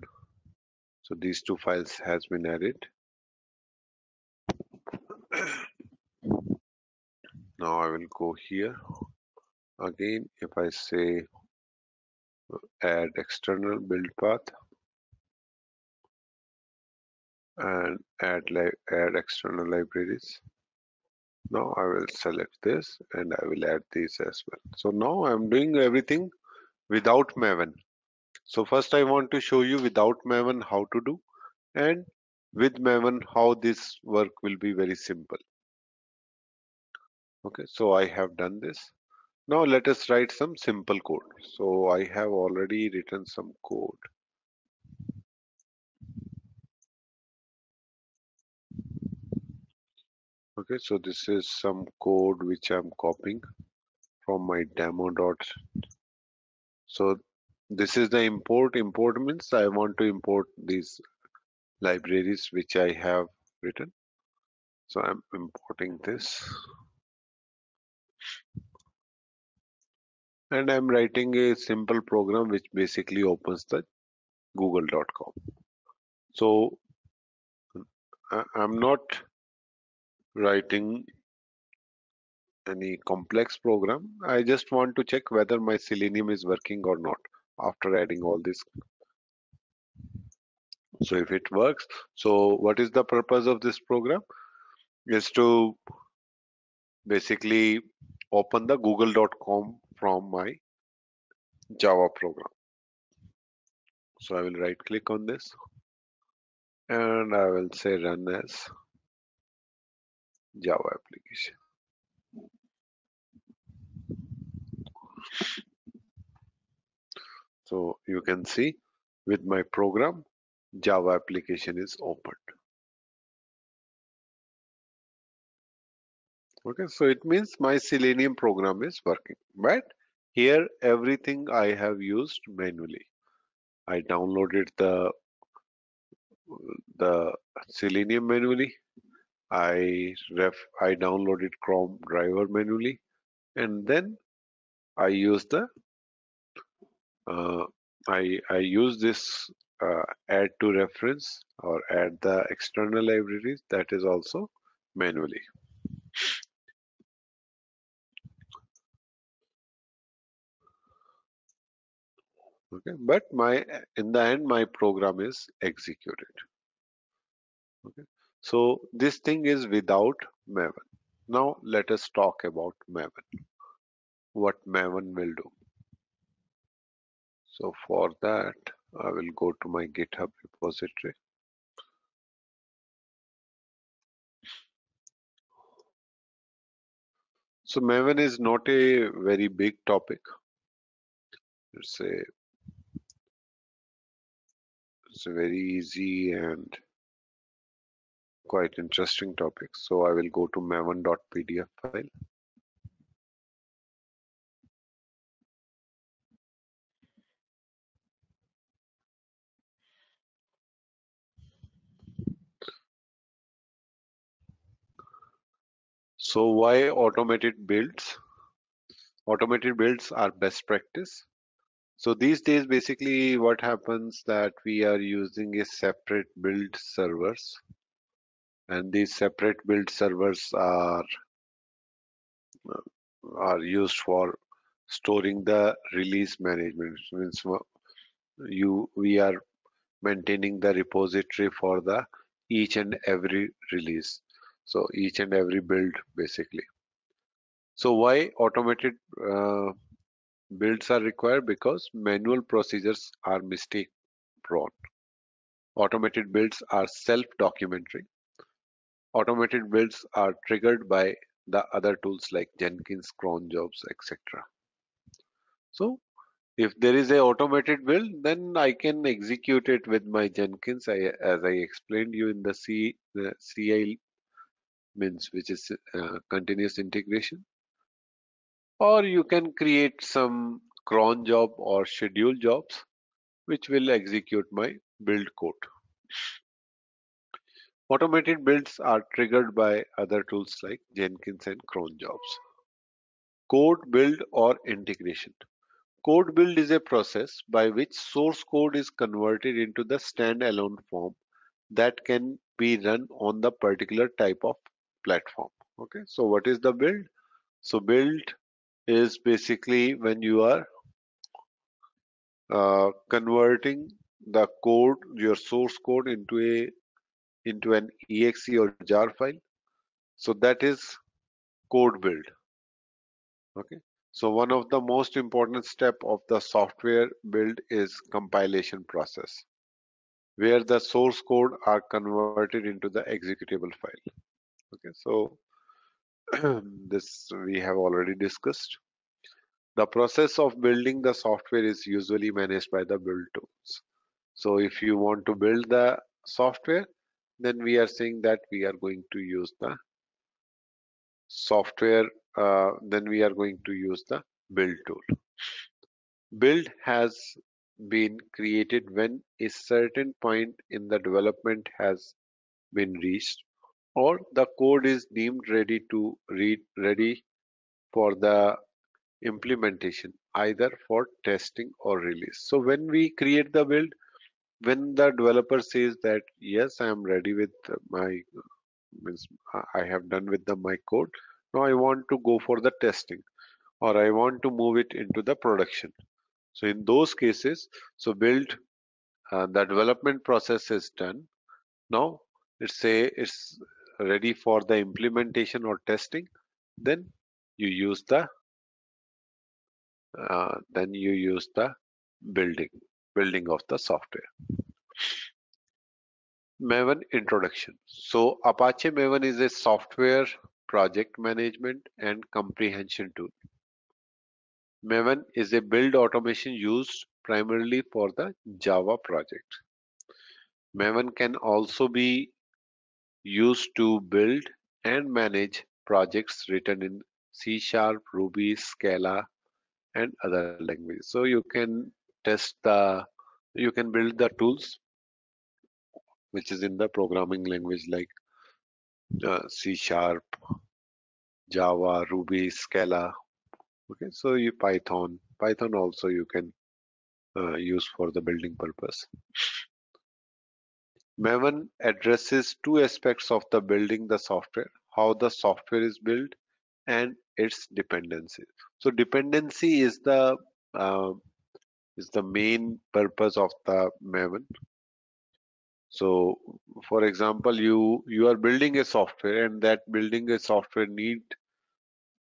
So these two files has been added. Now I will go here. Again, if I say add external build path and add external libraries. Now I will select this and I will add these as well. So now I'm doing everything without Maven. So first I want to show you without Maven how to do, and with Maven how this work will be very simple. Okay, so I have done this. Now let us write some simple code. So I have already written some code. Okay, so this is some code which I'm copying from my demo dot. So this is the import. Import means I want to import these libraries which I have written. So I'm importing this and I'm writing a simple program which basically opens the google.com. So I'm not writing any complex program. I just want to check whether my Selenium is working or not after adding all this. So if it works, so what is the purpose of this program? Is to basically open the google.com from my Java program. So I will right click on this and I will say run as Java application. So you can see with my program, Java application is opened. Okay, so it means my Selenium program is working. But here everything I have used manually. I downloaded the Selenium manually. I downloaded Chrome driver manually, and then I use the uh, I use this add to reference or add the external libraries, that is also manually. Okay, but my in the end my program is executed. Okay, so this thing is without Maven. Now let us talk about Maven. What Maven will do. So for that, I will go to my GitHub repository. So Maven is not a very big topic. It's a very easy and quite interesting topic. So I will go to maven.pdf file. So why automated builds? Automated builds are best practice. So these days, basically what happens that we are using a separate build servers, and these separate build servers are used for storing the release management. Means we are maintaining the repository for the each and every release. So each and every build basically. So why automated Builds are required because manual procedures are mistake prone. Automated builds are self-documentary. Automated builds are triggered by the other tools like Jenkins, cron jobs, etc. So if there is a automated build, then I can execute it with my Jenkins, as I explained you in the CI means, which is continuous integration. Or you can create some cron job or schedule jobs, which will execute my build code. Automated builds are triggered by other tools like Jenkins and cron jobs. Code build or integration. Code build is a process by which source code is converted into the standalone form that can be run on the particular type of platform. Okay, so what is the build? So build is basically when you are converting the code, your source code into an exe or jar file. So that is code build. Okay. So one of the most important step of the software build is compilation process, where the source code are converted into the executable file. Okay, so this we have already discussed. The process of building the software is usually managed by the build tools. So if you want to build the software, then we are saying that we are going to use the software, then we are going to use the build tool. Build has been created when a certain point in the development has been reached, or the code is deemed ready to read, ready for the implementation, either for testing or release. So when we create the build, when the developer says that yes, I am ready with my means I have done with my code, now I want to go for the testing, or I want to move it into the production. So in those cases, so build, the development process is done. Now it's ready for the implementation or testing. Then you use the building building of the software. Maven introduction. So Apache Maven is a software project management and comprehension tool. Maven is a build automation used primarily for the Java project. Maven can also be used to build and manage projects written in C Sharp, Ruby, Scala, and other languages. So you can build the tools which is in the programming language like C Sharp, Java, Ruby, Scala. Okay, so Python also you can use for the building purpose. Maven addresses two aspects of the building the software: how the software is built and its dependency. So dependency uh, is the main purpose of the Maven. So, for example, you are building a software, and that building a software need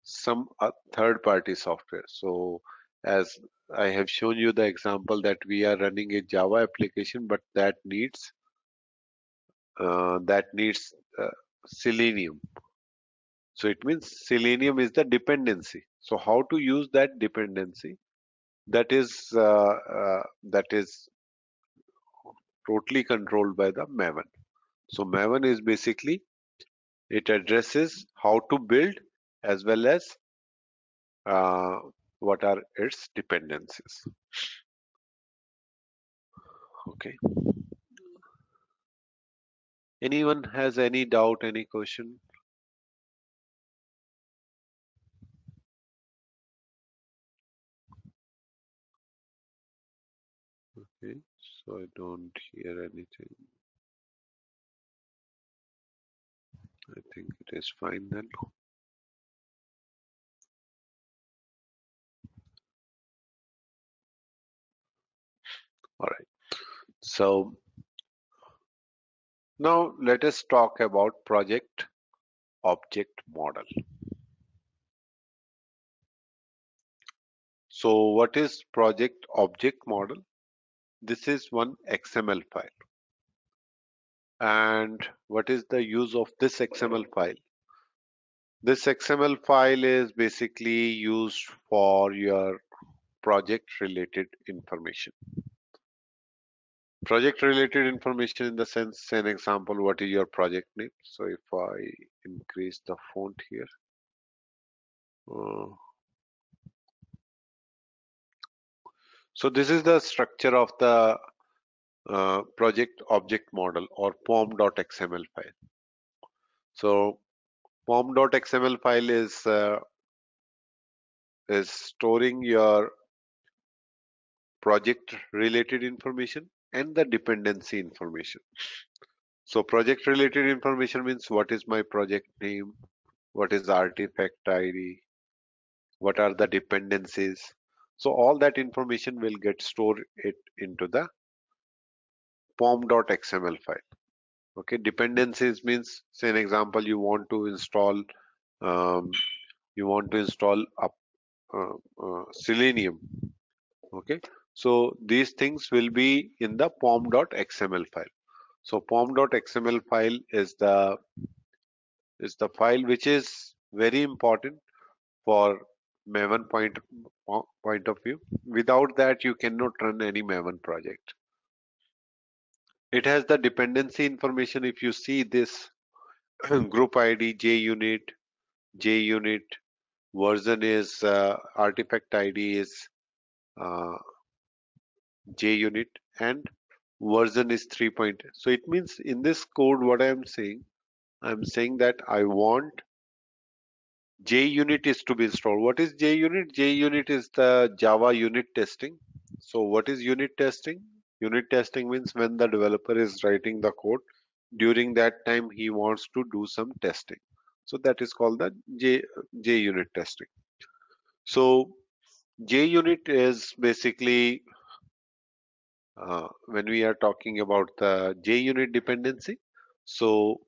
some third-party software. So, as I have shown you the example that we are running a Java application, but that needs Selenium. So it means Selenium is the dependency. So how to use that dependency? That is totally controlled by the Maven. So Maven is basically it addresses how to build as well as uh, what are its dependencies. Okay. Anyone has any doubt, any question? Okay. So I don't hear anything. I think it is fine then. All right. So now let us talk about project object model. So what is project object model? This is one XML file. And what is the use of this XML file? This XML file is basically used for your project related information. Project related information in the sense, say an example, what is your project name? So if I increase the font here, uh, so this is the structure of the project object model or pom.xml file. So pom.xml file is storing your project related information and the dependency information. So project related information means what is my project name, what is the artifact ID, what are the dependencies. So all that information will get stored it into the pom.xml file. Okay, dependencies means, say an example, you want to install um, Selenium. Okay, so these things will be in the pom.xml file. So pom.xml file is the file which is very important for Maven point of view. Without that, you cannot run any Maven project. It has the dependency information. If you see this group ID, JUnit, version is artifact ID is uh, JUnit, and version is 3. So it means in this code, what I'm saying that I want JUnit is to be installed. What is JUnit? JUnit is the Java unit testing. So what is unit testing? Unit testing means when the developer is writing the code, during that time he wants to do some testing. So that is called the JUnit testing. So JUnit is basically when we are talking about the JUnit dependency. So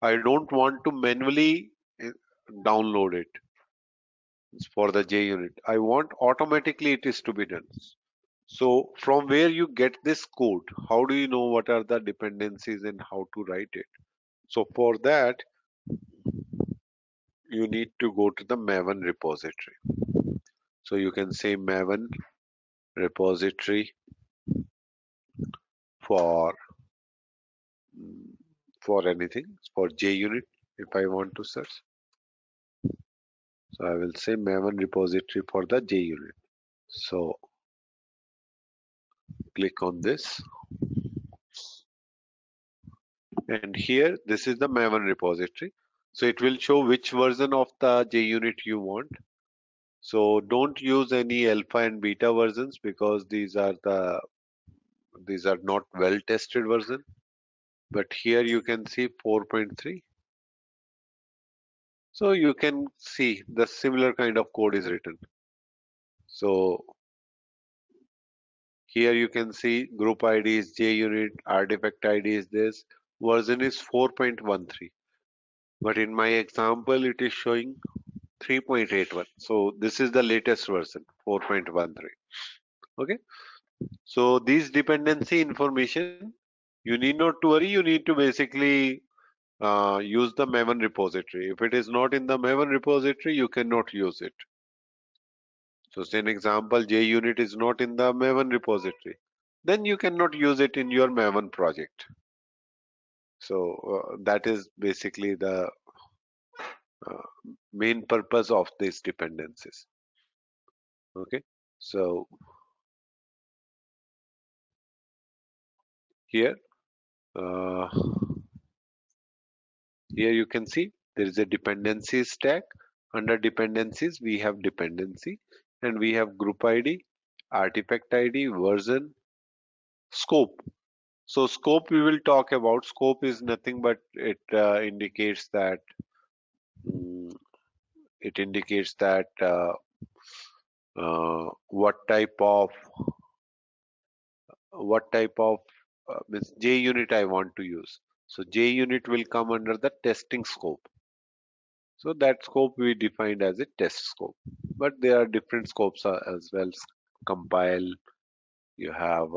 I don't want to manually download it for the JUnit. I want automatically it is to be done. So from where you get this code, how do you know what are the dependencies and how to write it? So for that, you need to go to the Maven repository. So you can say Maven repository for for anything, for JUnit if I want to search. So I will say Maven repository for the JUnit. So click on this, and here this is the Maven repository. So it will show which version of the JUnit you want. So don't use any alpha and beta versions because these are not well tested version. But here you can see 4.3. So you can see the similar kind of code is written. So here you can see group ID is JUnit, artifact ID is this, version is 4.13. But in my example, it is showing 3.81. So this is the latest version, 4.13. Okay. So these dependency information, you need not to worry. You need to basically use the Maven repository. If it is not in the Maven repository, you cannot use it. So say an example, JUnit is not in the Maven repository. Then you cannot use it in your Maven project. So that is basically the uh, main purpose of these dependencies. Okay. So here, uh, here you can see there is a dependency stack. Under dependencies, we have dependency and we have group ID, artifact ID, version, scope. So scope we will talk about. Scope is nothing but it indicates that mm, what type of means JUnit I want to use. So JUnit will come under the testing scope. So that scope we defined as a test scope. But there are different scopes as well. Compile, you have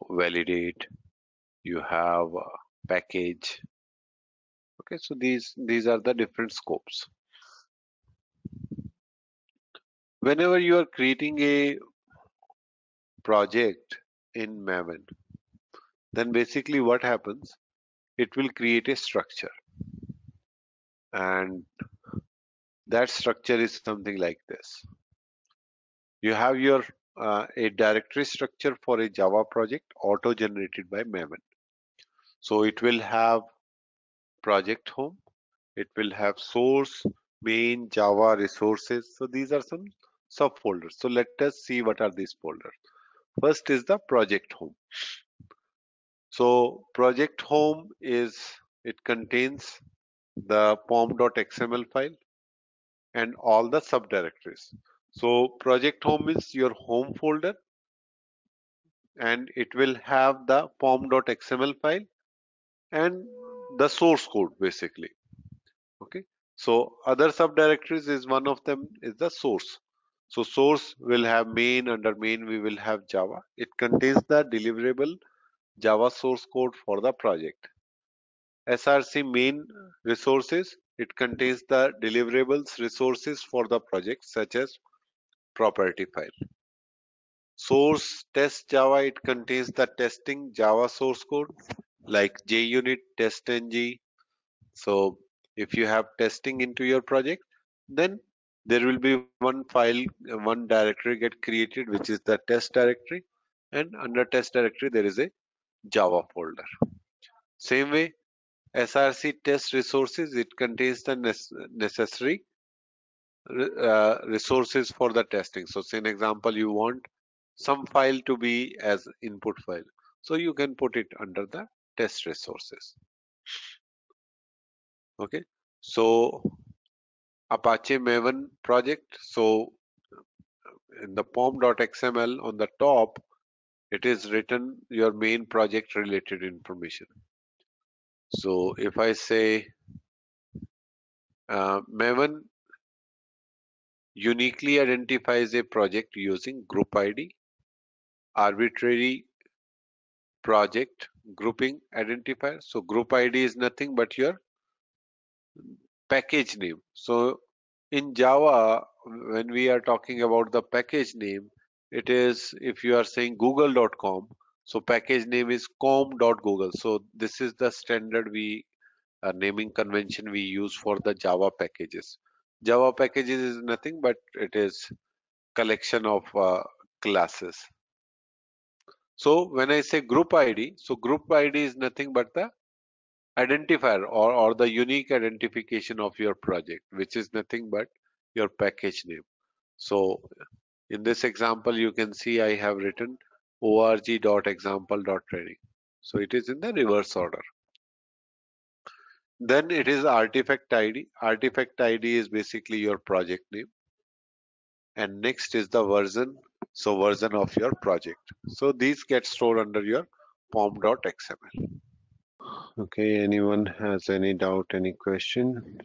validate, you have package. Okay, so these are the different scopes. Whenever you are creating a project in Maven, then basically what happens, it will create a structure, and that structure is something like this. You have your a directory structure for a Java project auto generated by Maven. So it will have project home, it will have source, main, Java, resources. So these are some subfolders. So let us see what are these folders. First is the project home. So project home it contains the pom.xml file and all the subdirectories. So project home is your home folder, and it will have the pom.xml file and the source code basically. Okay. So other subdirectories is one of them is the source. So source will have main, under main we will have Java. It contains the deliverable Java source code for the project. SRC main resources, it contains the deliverables resources for the project such as property file. Source test Java, it contains the testing Java source code like JUnit, testng. So if you have testing into your project, then there will be one file, one directory get created, which is the test directory, and under test directory there is a Java folder. Same way, SRC test resources, it contains the necessary resources for the testing. So say an example, you want some file to be as input file. So you can put it under the test resources. Okay. So Apache Maven project. So in the pom.xml on the top, it is written your main project related information. So if I say Maven uniquely identifies a project using group ID, arbitrary project grouping identifier. So group ID is nothing but your package name. So in Java, when we are talking about the package name, it is, if you are saying google.com, so package name is com.google. So this is the standard naming convention we use for the Java packages. Java packages is nothing but it is collection of classes. So when I say group ID, so group ID is nothing but the identifier or the unique identification of your project, which is nothing but your package name. So in this example, you can see I have written org.example.training. So it is in the reverse order. Then it is artifact ID. Artifact ID is basically your project name. And next is the version. So version of your project. So these get stored under your pom.xml. Okay, anyone has any doubt, any question?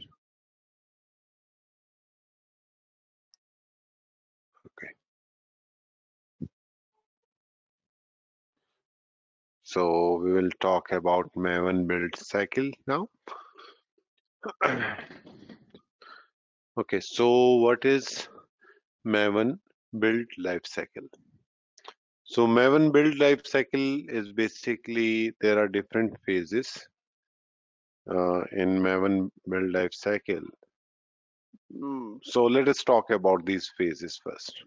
Okay. So we will talk about Maven build cycle now. Okay, so what is Maven build life cycle? So Maven build life cycle is basically there are different phases in Maven build life cycle. So let us talk about these phases first.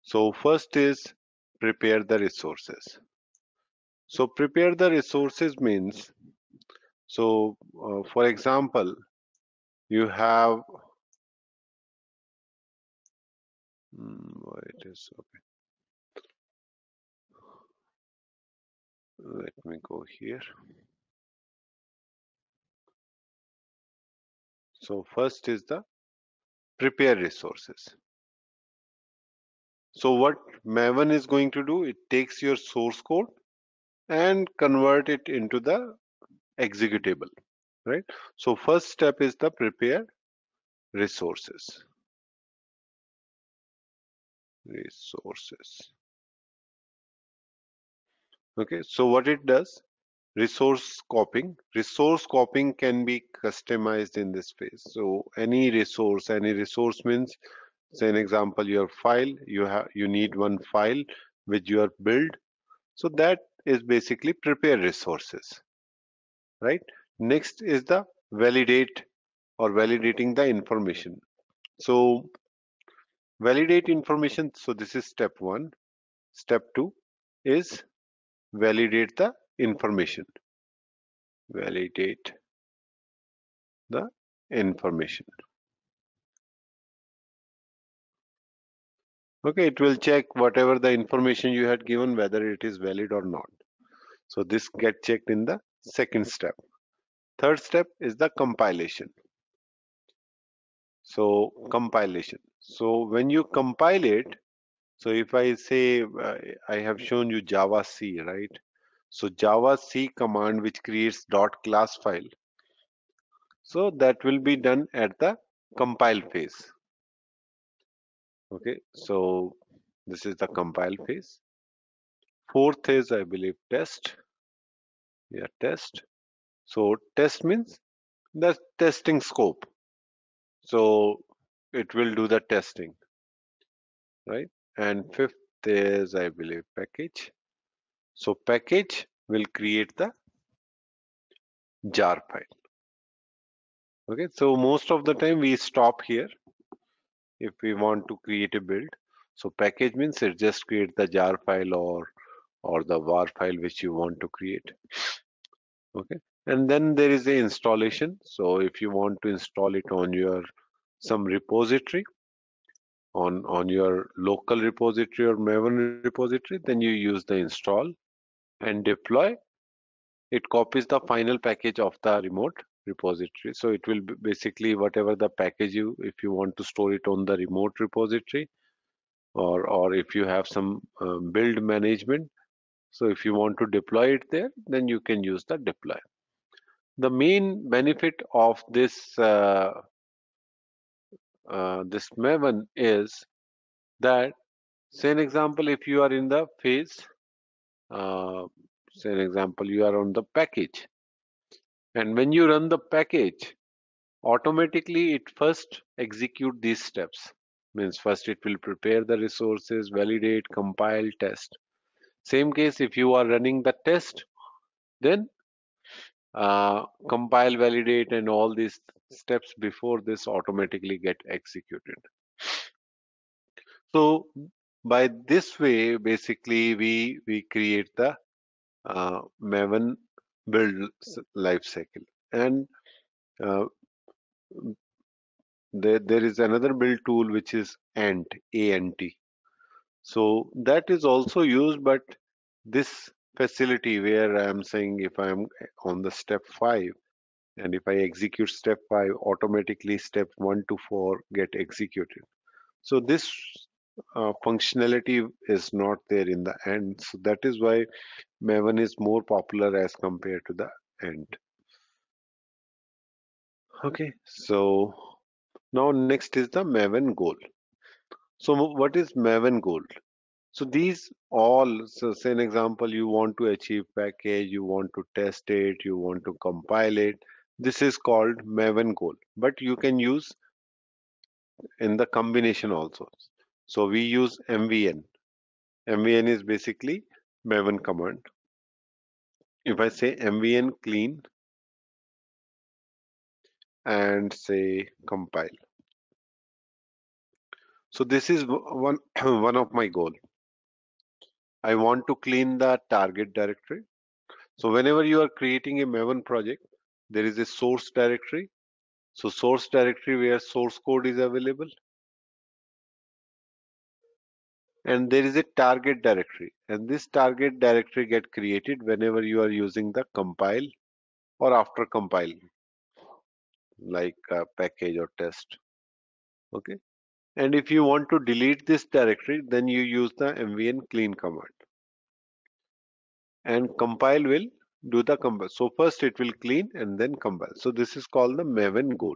So first is prepare the resources. So prepare the resources means, so for example, you have it is okay. Let me go here. So first is the prepare resources. So what Maven is going to do, it takes your source code and convert it into the executable. right? So first step is the prepare resources. Resources. Okay, so what it does, resource copying. Resource copying can be customized in this phase. So any resource means, say an example, your file, you need one file with your build. So that is basically prepare resources, right? Next is the validate or validating the information. So validate information. So this is step one. Step two is validate the information. Validate the information. Okay, it will check whatever the information you had given, whether it is valid or not. So this get checked in the second step. Third step is the compilation. So compilation. So when you compile it, so if I say I have shown you Java C, right? So Java C command which creates .class file. So that will be done at the compile phase. Okay, so this is the compile phase. Fourth is, I believe, test. Yeah, test. So test means the testing scope. So it will do the testing, right? And fifth is, I believe, package. So package will create the jar file. Okay, so most of the time we stop here if we want to create a build. So package means it just create the jar file or the var file which you want to create. Okay, and then there is a installation. So if you want to install it on your some repository, on your local repository or Maven repository, then you use the install and deploy. It copies the final package of the remote repository. So it will be basically whatever the package if you want to store it on the remote repository, or if you have some build management. So if you want to deploy it there, then you can use the deploy. The main benefit of this Maven is that, say an example, if you are in the phase, uh, say an example, you are on the package, and when you run the package, automatically it first execute these steps. Means first it will prepare the resources, validate, compile, test. Same case if you are running the test, then compile, validate, and all these steps before this automatically get executed. So by this way, basically we create the Maven build life cycle. And uh, there is another build tool which is Ant, A-N-T. So that is also used, but this facility where I am saying if I am on the step 5 and if I execute step 5, automatically step 1 to 4 get executed. So this functionality is not there in the Ant. So that is why Maven is more popular as compared to the Ant. Okay, so now next is the Maven goal. So what is Maven goal? So these all, so say an example, you want to achieve package, you want to test it, you want to compile it. This is called Maven goal, but you can use in the combination also. So we use MVN. MVN is basically Maven command. If I say MVN clean and say compile. So this is one one of my goal. I want to clean the target directory. So whenever you are creating a Maven project, there is a source directory. So source directory where source code is available. And there is a target directory. And this target directory get created whenever you are using the compile or after compile, like package or test. Okay. And if you want to delete this directory, then you use the mvn clean command. And compile will do the compile. So first it will clean and then compile. So this is called the Maven goal.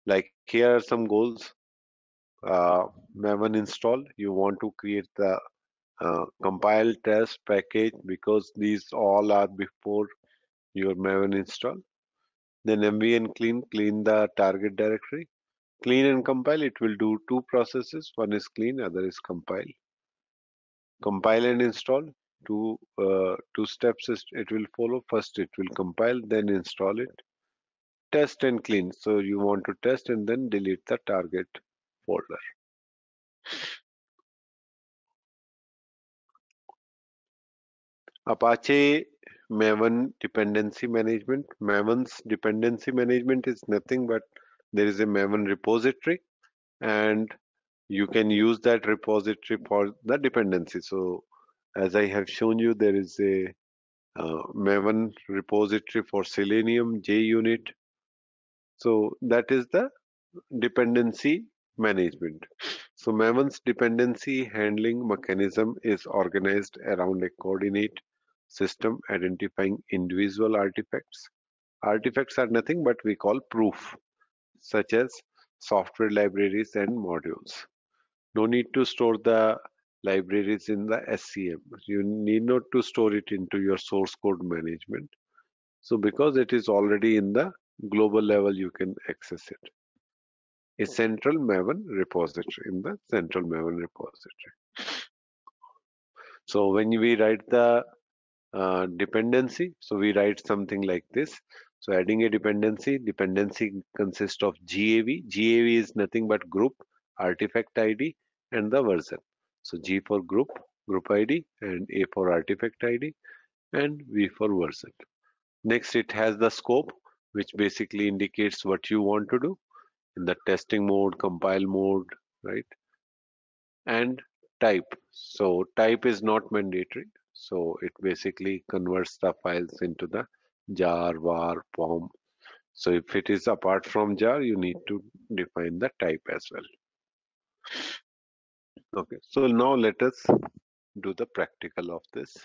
Like here are some goals. Maven install. You want to create the compile test package because these all are before your Maven install. Then MVN clean the target directory. Clean and compile, it will do two processes. One is clean, other is compile. Compile and install, two steps it will follow. First it will compile, then install it. Test and clean. So you want to test and then delete the target folder. Apache Maven dependency management. Maven's dependency management is nothing but there is a Maven repository and you can use that repository for the dependency. So as I have shown you, there is a Maven repository for Selenium JUnit. So that is the dependency management. So Maven's dependency handling mechanism is organized around a coordinate system identifying individual artifacts. Artifacts are nothing but we call proof, such as software libraries and modules. No need to store the libraries in the SCM. You need not to store it into your source code management. So because it is already in the global level, you can access it. A central Maven repository in the central Maven repository. So when we write the dependency, so we write something like this. So adding a dependency consists of GAV. GAV is nothing but group, artifact ID, and the version. So G for group, group ID, and A for artifact ID, and V for version. Next, it has the scope, which basically indicates what you want to do in the testing mode, compile mode, right? And type. So type is not mandatory. So it basically converts the files into the jar, var, pom. So if it is apart from jar, you need to define the type as well. Okay, so now let us do the practical of this.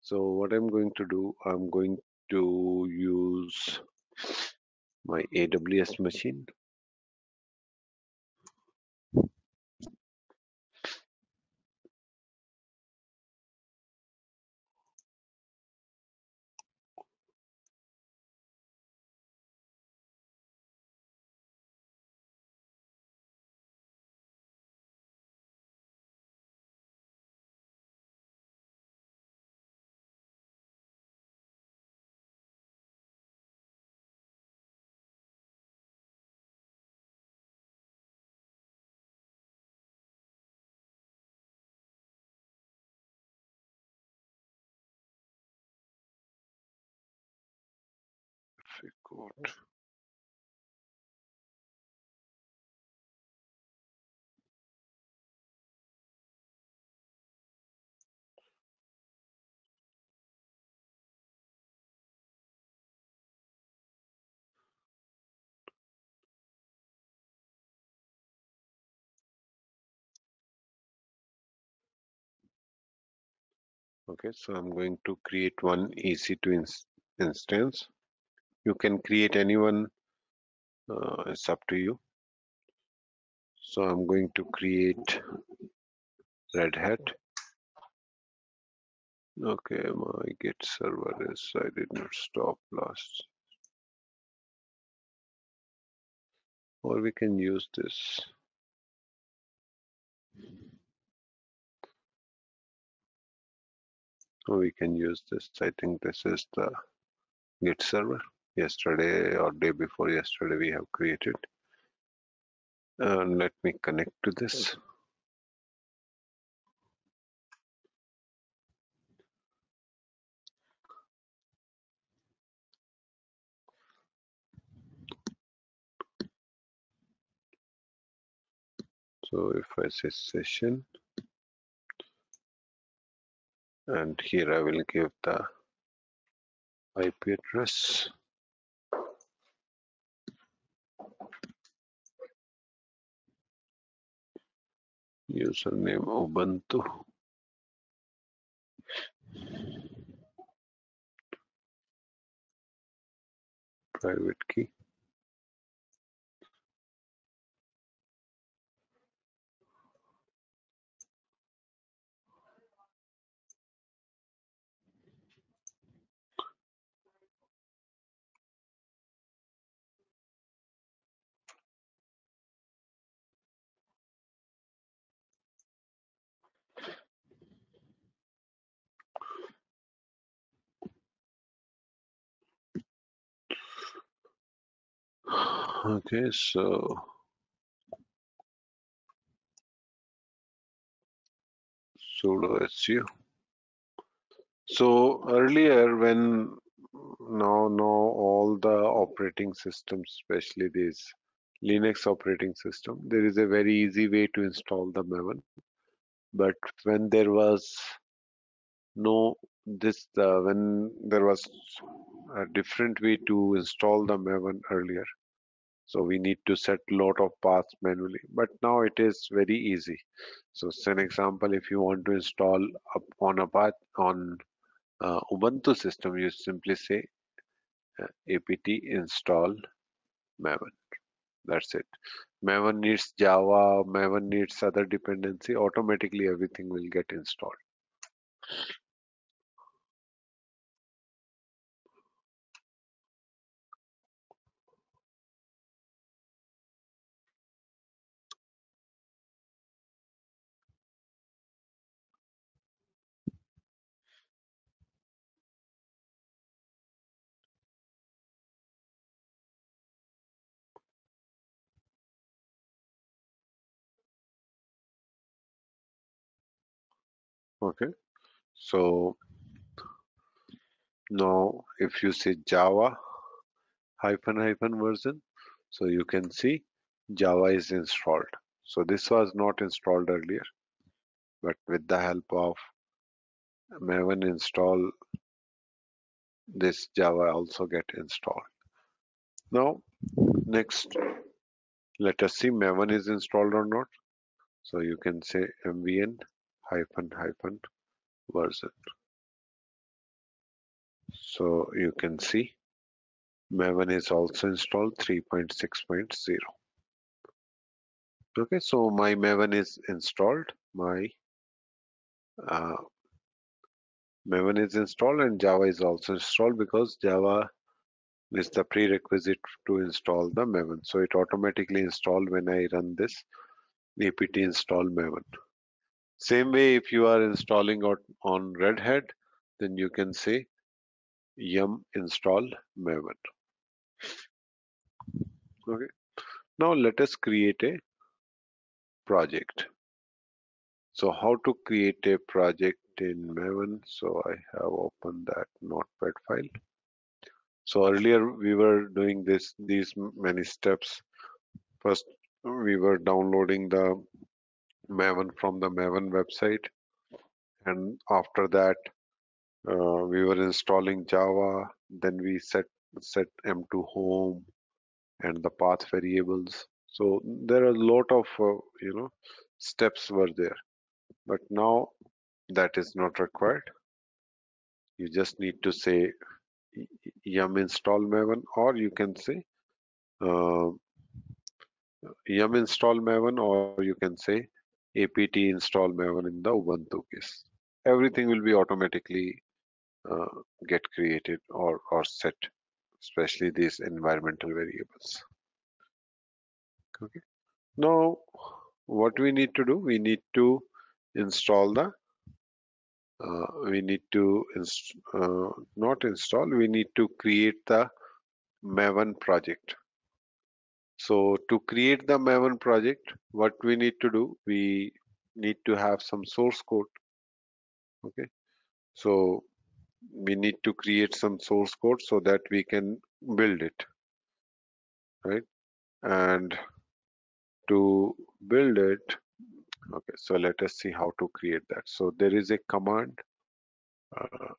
So what I'm going to do, I'm going to use my AWS machine. Code. Okay, so I'm going to create one EC2 instance. You can create anyone, it's up to you. So I'm going to create Red Hat. Okay, my Git server is, I did not stop last. Or we can use this. Or we can use this. I think this is the Git server. Yesterday or day before yesterday we have created. Let me connect to this. So if I say session, and here I will give the IP address. Username Ubuntu. private key. Okay, so sudo su. So earlier, when now all the operating systems, especially these Linux operating system, there is a very easy way to install the Maven. But when there was no when there was a different way to install the Maven earlier, so we need to set lot of paths manually. But now it is very easy. So, as an example, if you want to install on Ubuntu system, you simply say apt install Maven. That's it. Maven needs Java, Maven needs other dependency. Automatically, everything will get installed. Okay. So now, if you say Java hyphen version, so you can see Java is installed. So this was not installed earlier, but with the help of Maven install, this Java also get installed. Now, next, let us see Maven is installed or not. So you can say mvn hyphen version. So you can see Maven is also installed 3.6.0. Okay, so my Maven is installed. My uh, Maven is installed and Java is also installed because Java is the prerequisite to install the Maven. So it automatically installed when I run this apt install Maven. Same way, if you are installing on Red Hat, then you can say yum install Maven. Okay. Now let us create a project. So how to create a project in Maven? So I have opened that Notepad file. So earlier we were doing these many steps. First, we were downloading the Maven from the Maven website, and after that, we were installing Java. Then we set M2 home and the path variables. So there are a lot of steps were there, but now that is not required. You just need to say yum install Maven, or you can say uh, yum install Maven, or you can say apt install Maven in the Ubuntu case. Everything will be automatically uh, get created or set, especially these environmental variables. Okay. Now, what we need to do, we need to install the we need to not install, we need to create the Maven project. So to create the Maven project, what we need to do, we need to have some source code. Okay. So we need to create some source code so that we can build it, right? And to build it, okay, so let us see how to create that. So there is a command,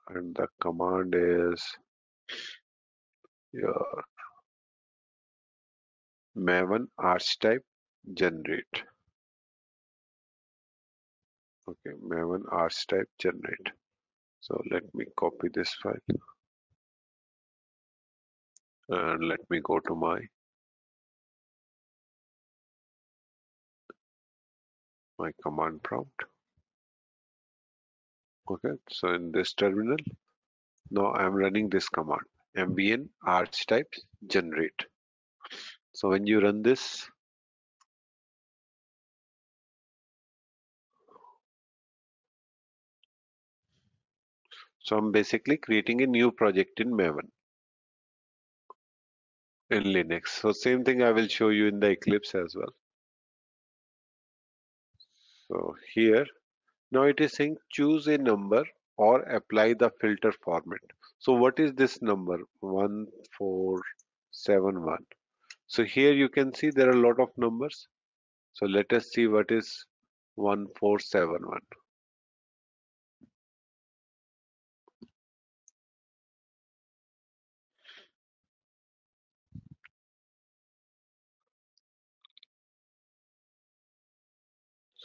and the command is yeah, Maven archetype generate. Okay, Maven archetype generate. So let me copy this file And let me go to my command prompt. Okay, so in this terminal, now I'm running this command, ambient archetypes generate. So when you run this, so I'm basically creating a new project in Maven in Linux. So same thing I will show you in the Eclipse as well. So here, now it is saying choose a number or apply the filter format. So what is this number? 1471. So here you can see there are a lot of numbers. So let us see what is 1471.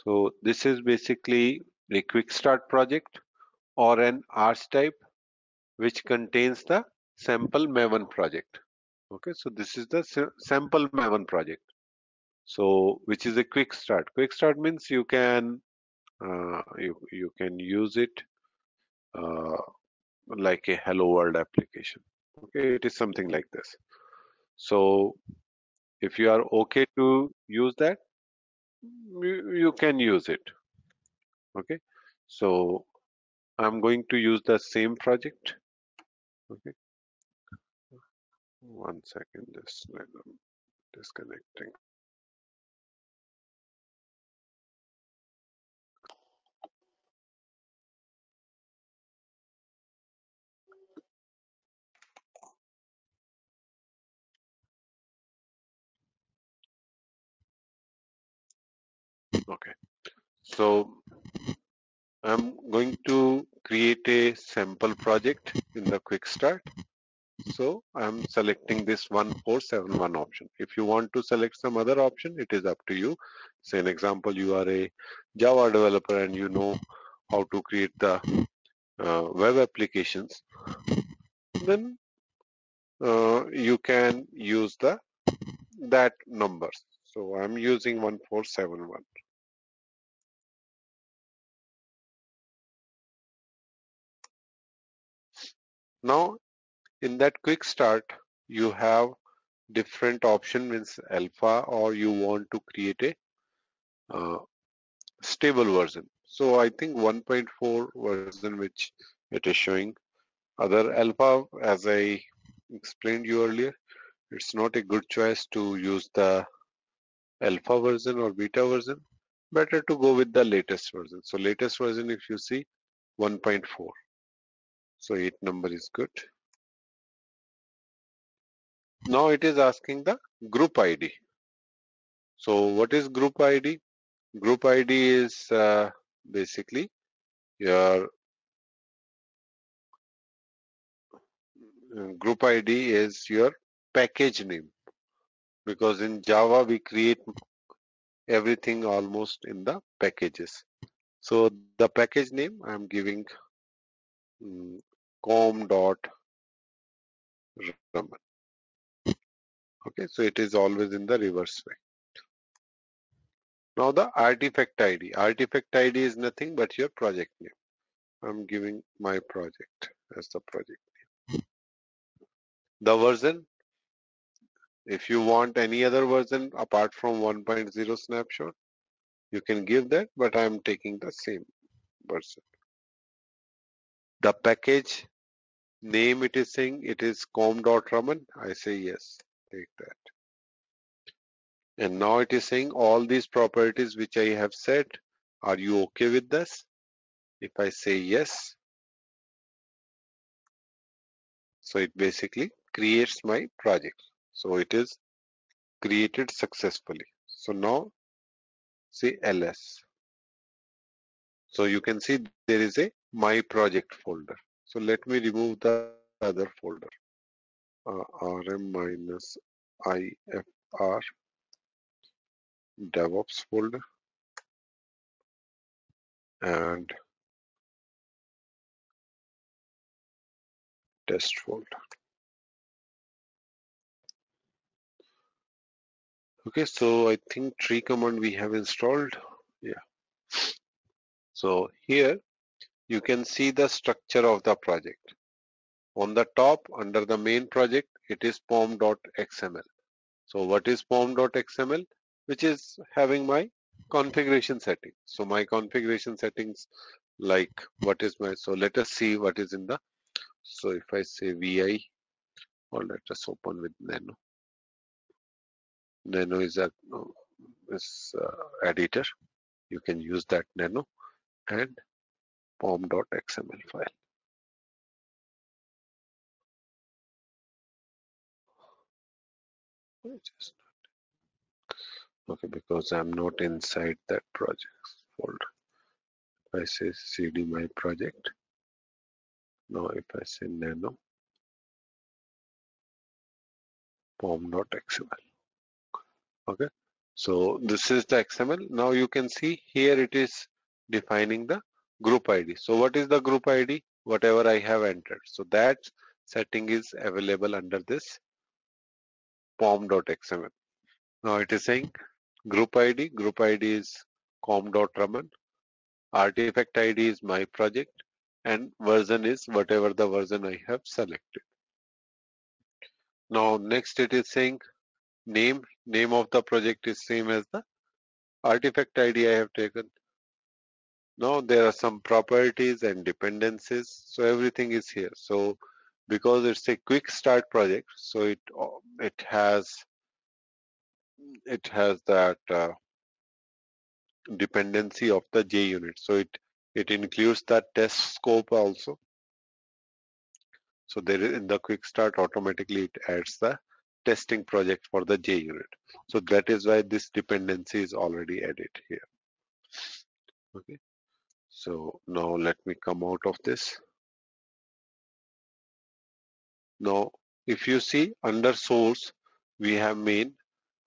So this is basically a quick start project or an archetype which contains the sample Maven project. Okay, so this is the sample Maven project. So which is a quick start. Quick start means you can you can use it uh, like a hello world application. Okay, it is something like this. So if you are okay to use that, you can use it. Okay, so I'm going to use the same project. Okay, one second, just let them disconnecting. Okay, so I'm going to create a sample project in the quick start. So I'm selecting this 1471 option. If you want to select some other option, it is up to you. Say an example, you are a Java developer and you know how to create the web applications, then you can use that numbers. So I'm using 1471. Now in that quick start, you have different option means alpha or you want to create a uh, stable version. So I think 1.4 version which it is showing. Other alpha, as I explained you earlier, it's not a good choice to use the alpha version or beta version. Better to go with the latest version. So latest version, if you see 1.4. So 8 number is good. Now it is asking the group ID. So what is group ID? Group ID is basically your group ID is your package name, because in Java we create everything almost in the packages. So the package name I'm giving com.raman. Okay, so it is always in the reverse way. Now the artifact ID. Artifact ID is nothing but your project name. I'm giving my project as the project. The version, if you want any other version apart from 1.0 snapshot, you can give that, but I'm taking the same version. The package name, it is saying it is com.raman. I say yes, take that. And now it is saying all these properties which I have set, are you okay with this? If I say yes, so it basically creates my project. So it is created successfully. So now say ls. So you can see there is a my project folder. So let me remove the other folder, rm-ifr DevOps folder and test folder. Okay, so I think tree command we have installed. Yeah. So here you can see the structure of the project. On the top, under the main project, it is pom.xml. So what is pom.xml? Which is having my configuration setting. So my configuration settings, like what is my, so let us see what is in the, so if I say vi, or let us open with nano. Nano is a editor. You can use that nano and pom.xml file. Just, okay, because I'm not inside that project folder. If I say cd my project, now if I say nano pom.xml. Okay, so this is the XML. Now you can see here it is defining the group ID. So what is the group ID? Whatever I have entered. So that setting is available under this pom.xml. Now it is saying group ID. Group ID is com.raman. Artifact ID is my project, and version is whatever the version I have selected. Now next it is saying name. Name of the project is same as the artifact ID I have taken. Now there are some properties and dependencies, so everything is here. So because it's a quick start project, so it has that dependency of the JUnit. So it includes that test scope also. So there is, in the quick start, automatically it adds the testing project for the JUnit. So that is why this dependency is already added here. Okay. So now let me come out of this. Now, if you see under source, we have main.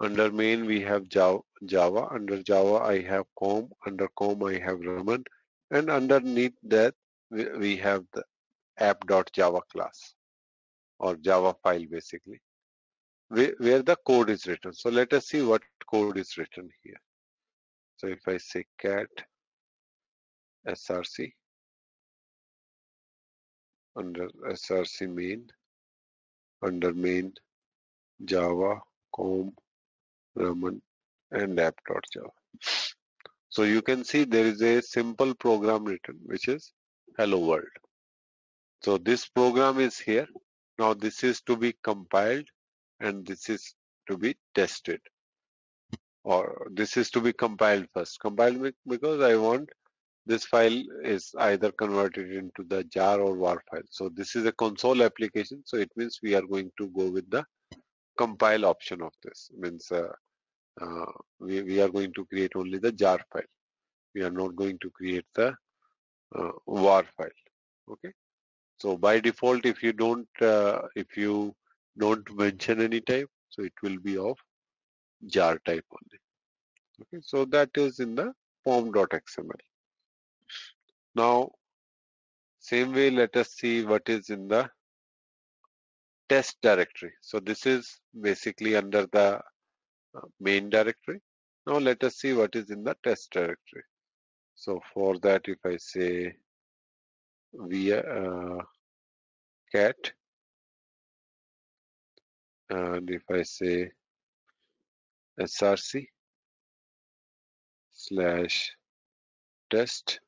Under main, we have Java. Under Java, I have com. Under com, I have Raman. And underneath that, we have the app.java class or Java file basically, where the code is written. So let us see what code is written here. So if I say cat src, under src main, under main Java, com, Raman, and app.java. So you can see there is a simple program written which is hello world. So this program is here. Now this is to be compiled and this is to be tested, or this is to be compiled first. Compiled because I want this file is either converted into the jar or war file. So this is a console application. So it means we are going to go with the compile option of this. Means we are going to create only the jar file. We are not going to create the war file. Okay. So by default, if you don't mention any type, so it will be of jar type only. Okay. So that is in the pom.xml. Now, same way, let us see what is in the test directory. So this is basically under the main directory. Now let us see what is in the test directory. So for that, if I say via cat, and if I say src slash test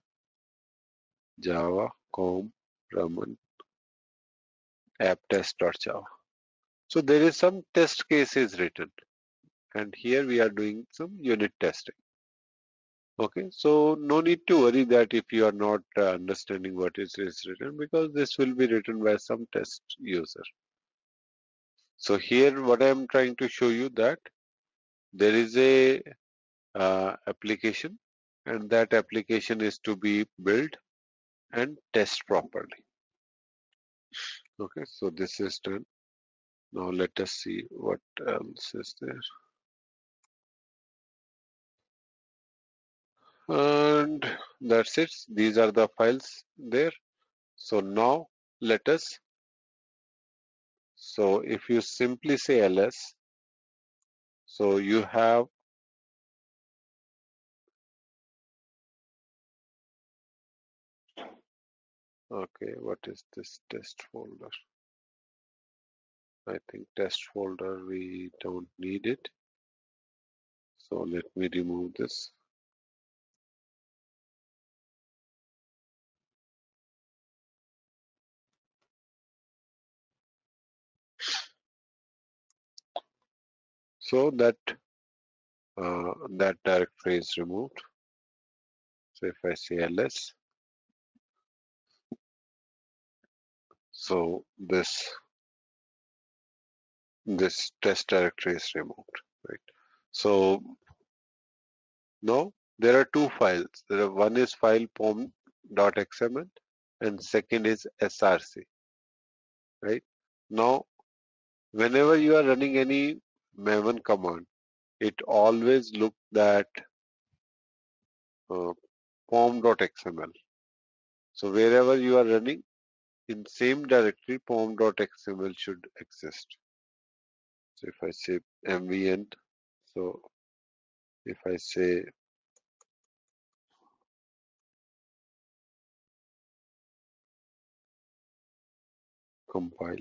java com raman app test.java. So there is some test cases written, and here we are doing some unit testing. Okay, so no need to worry that if you are not understanding what is written, because this will be written by some test user. So here what I am trying to show you that there is a application, and that application is to be built and test properly. Okay, so this is done. Now let us see what else is there. And that's it. These are the files there. So now let us, so if you simply say ls, So you have okay, what is this test folder? I think test folder we don't need it. So let me remove this. So that directory is removed. So if I say ls, so this test directory is removed, right? So now there are two files. One is file pom.xml and second is src, right? Now whenever you are running any Maven command, it always look that uh, pom.xml. So wherever you are running in same directory, pom.xml should exist. So if I say mvn, so if I say compile,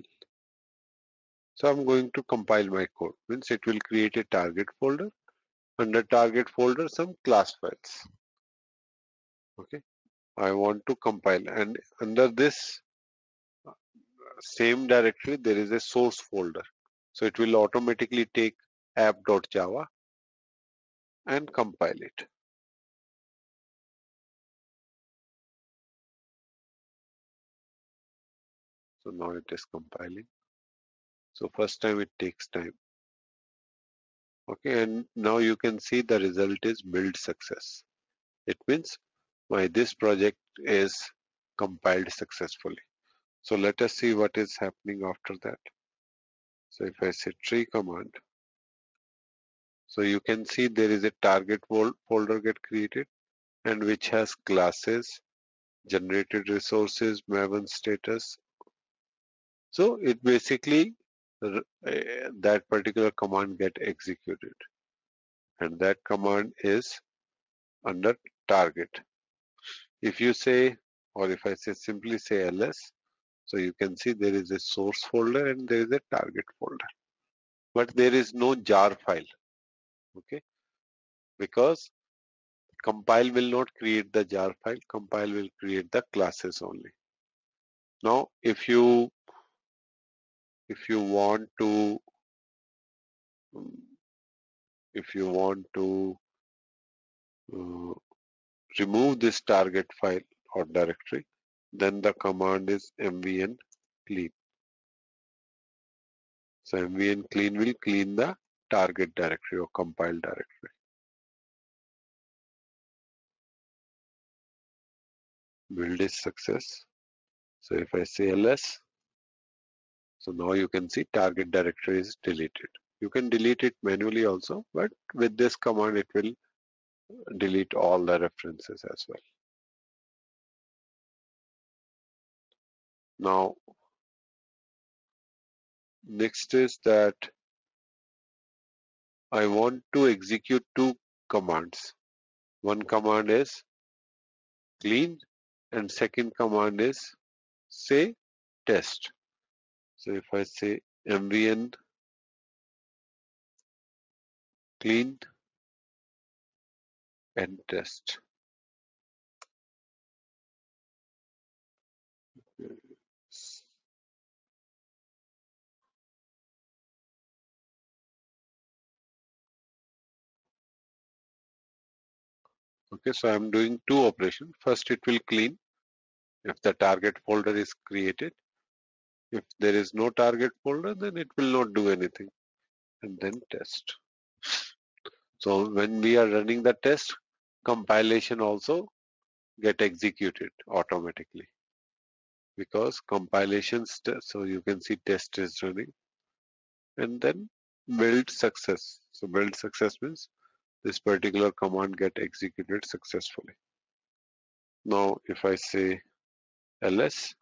so I'm going to compile my code. Means it will create a target folder. Under target folder, some class files. Okay, I want to compile, and under this same directory there is a source folder. So it will automatically take app.java and compile it. So now it is compiling. So first time it takes time. Okay, and now you can see the result is build success. It means this project is compiled successfully. So let us see what is happening after that. So if I say tree command, so you can see there is a target folder get created and which has classes, generated resources, Maven status. So it basically that particular command get executed, and that command is under target. If you say, or if I say simply say ls, so you can see there is a source folder and there is a target folder, but there is no jar file. Okay, because compile will not create the jar file. Compile will create the classes only. Now, if you want to um, if you want to uh, remove this target file or directory, then the command is mvn clean. So mvn clean will clean the target directory or compiled directory. Build is success. So if I say ls, so now you can see target directory is deleted. You can delete it manually also, but with this command it will delete all the references as well. Now next is that I want to execute two commands. One command is clean and second command is say test. So if I say mvn clean and test. Okay, so I'm doing two operations. First, it will clean if the target folder is created. If there is no target folder, then it will not do anything. And then test. So when we are running the test, compilation also get executed automatically because compilations. So you can see test is running, and then build success. So build success means this particular command get executed successfully. Now if I say ls,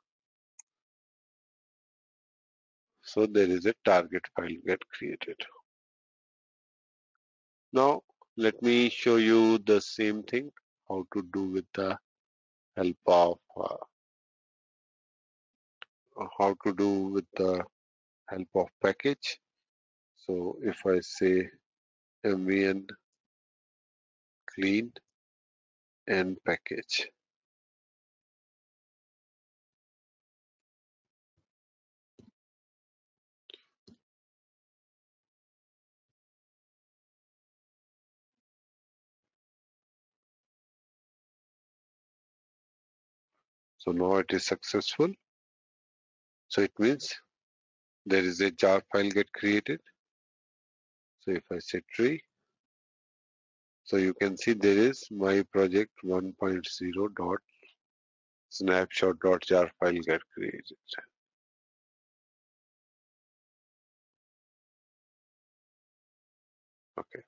so there is a target file get created. Now let me show you the same thing, how to do with the help of package. So if I say mvn clean and package, so now it is successful. So it means there is a jar file get created. So if I say tree, so you can see there is my project 1.0 dot snapshot dot jar file get created. Okay.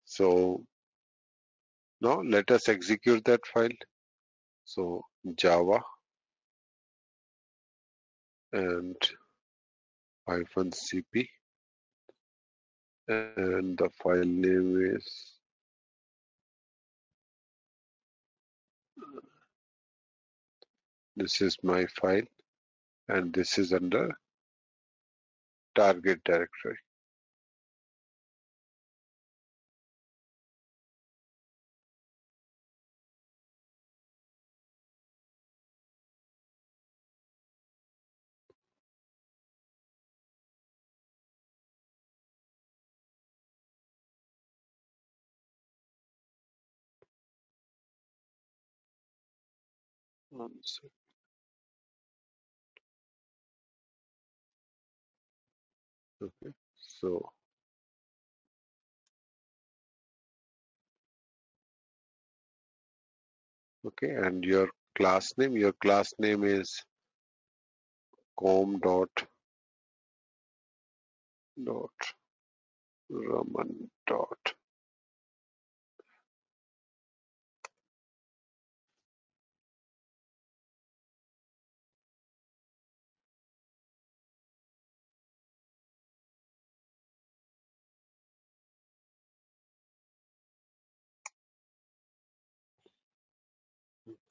So now let us execute that file. So Java and -cp, and the file name is this is my file, and this is under target directory. One sec. Okay. So okay, and your class name is com dot raman dot.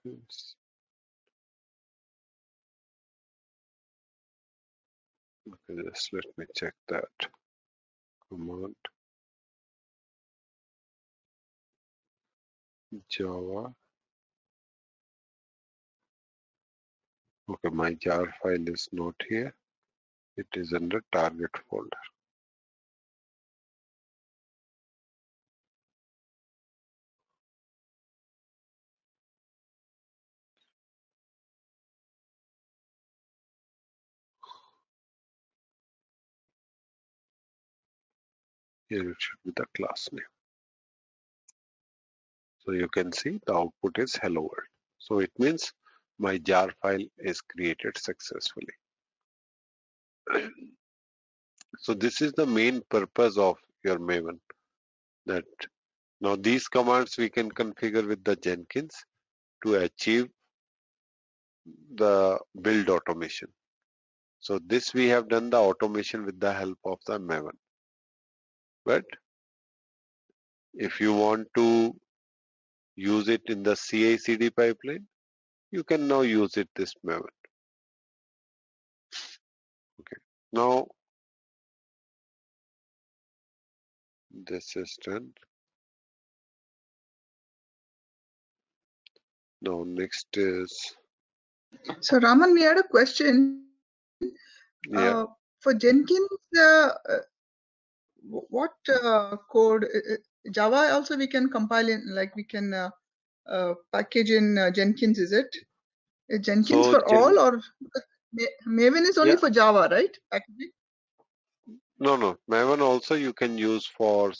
Yes. Okay, just let me check that command. Java. Okay, my jar file is not here. It is under target folder. Here it should be the class name. So you can see the output is hello world. So it means my jar file is created successfully. So this is the main purpose of your Maven. That now these commands we can configure with the Jenkins to achieve the build automation. So this we have done the automation with the help of the Maven. But if you want to use it in the CI/CD pipeline, you can now use it this Maven. Okay. Now this is done. Now next is So Raman, we had a question. yeah. For Jenkins, what code? Java also we can compile in, like we can package in Jenkins. Is it? Is Jenkins So for all, or Maven is only yeah. for Java, right? Packaging? No. Maven also you can use for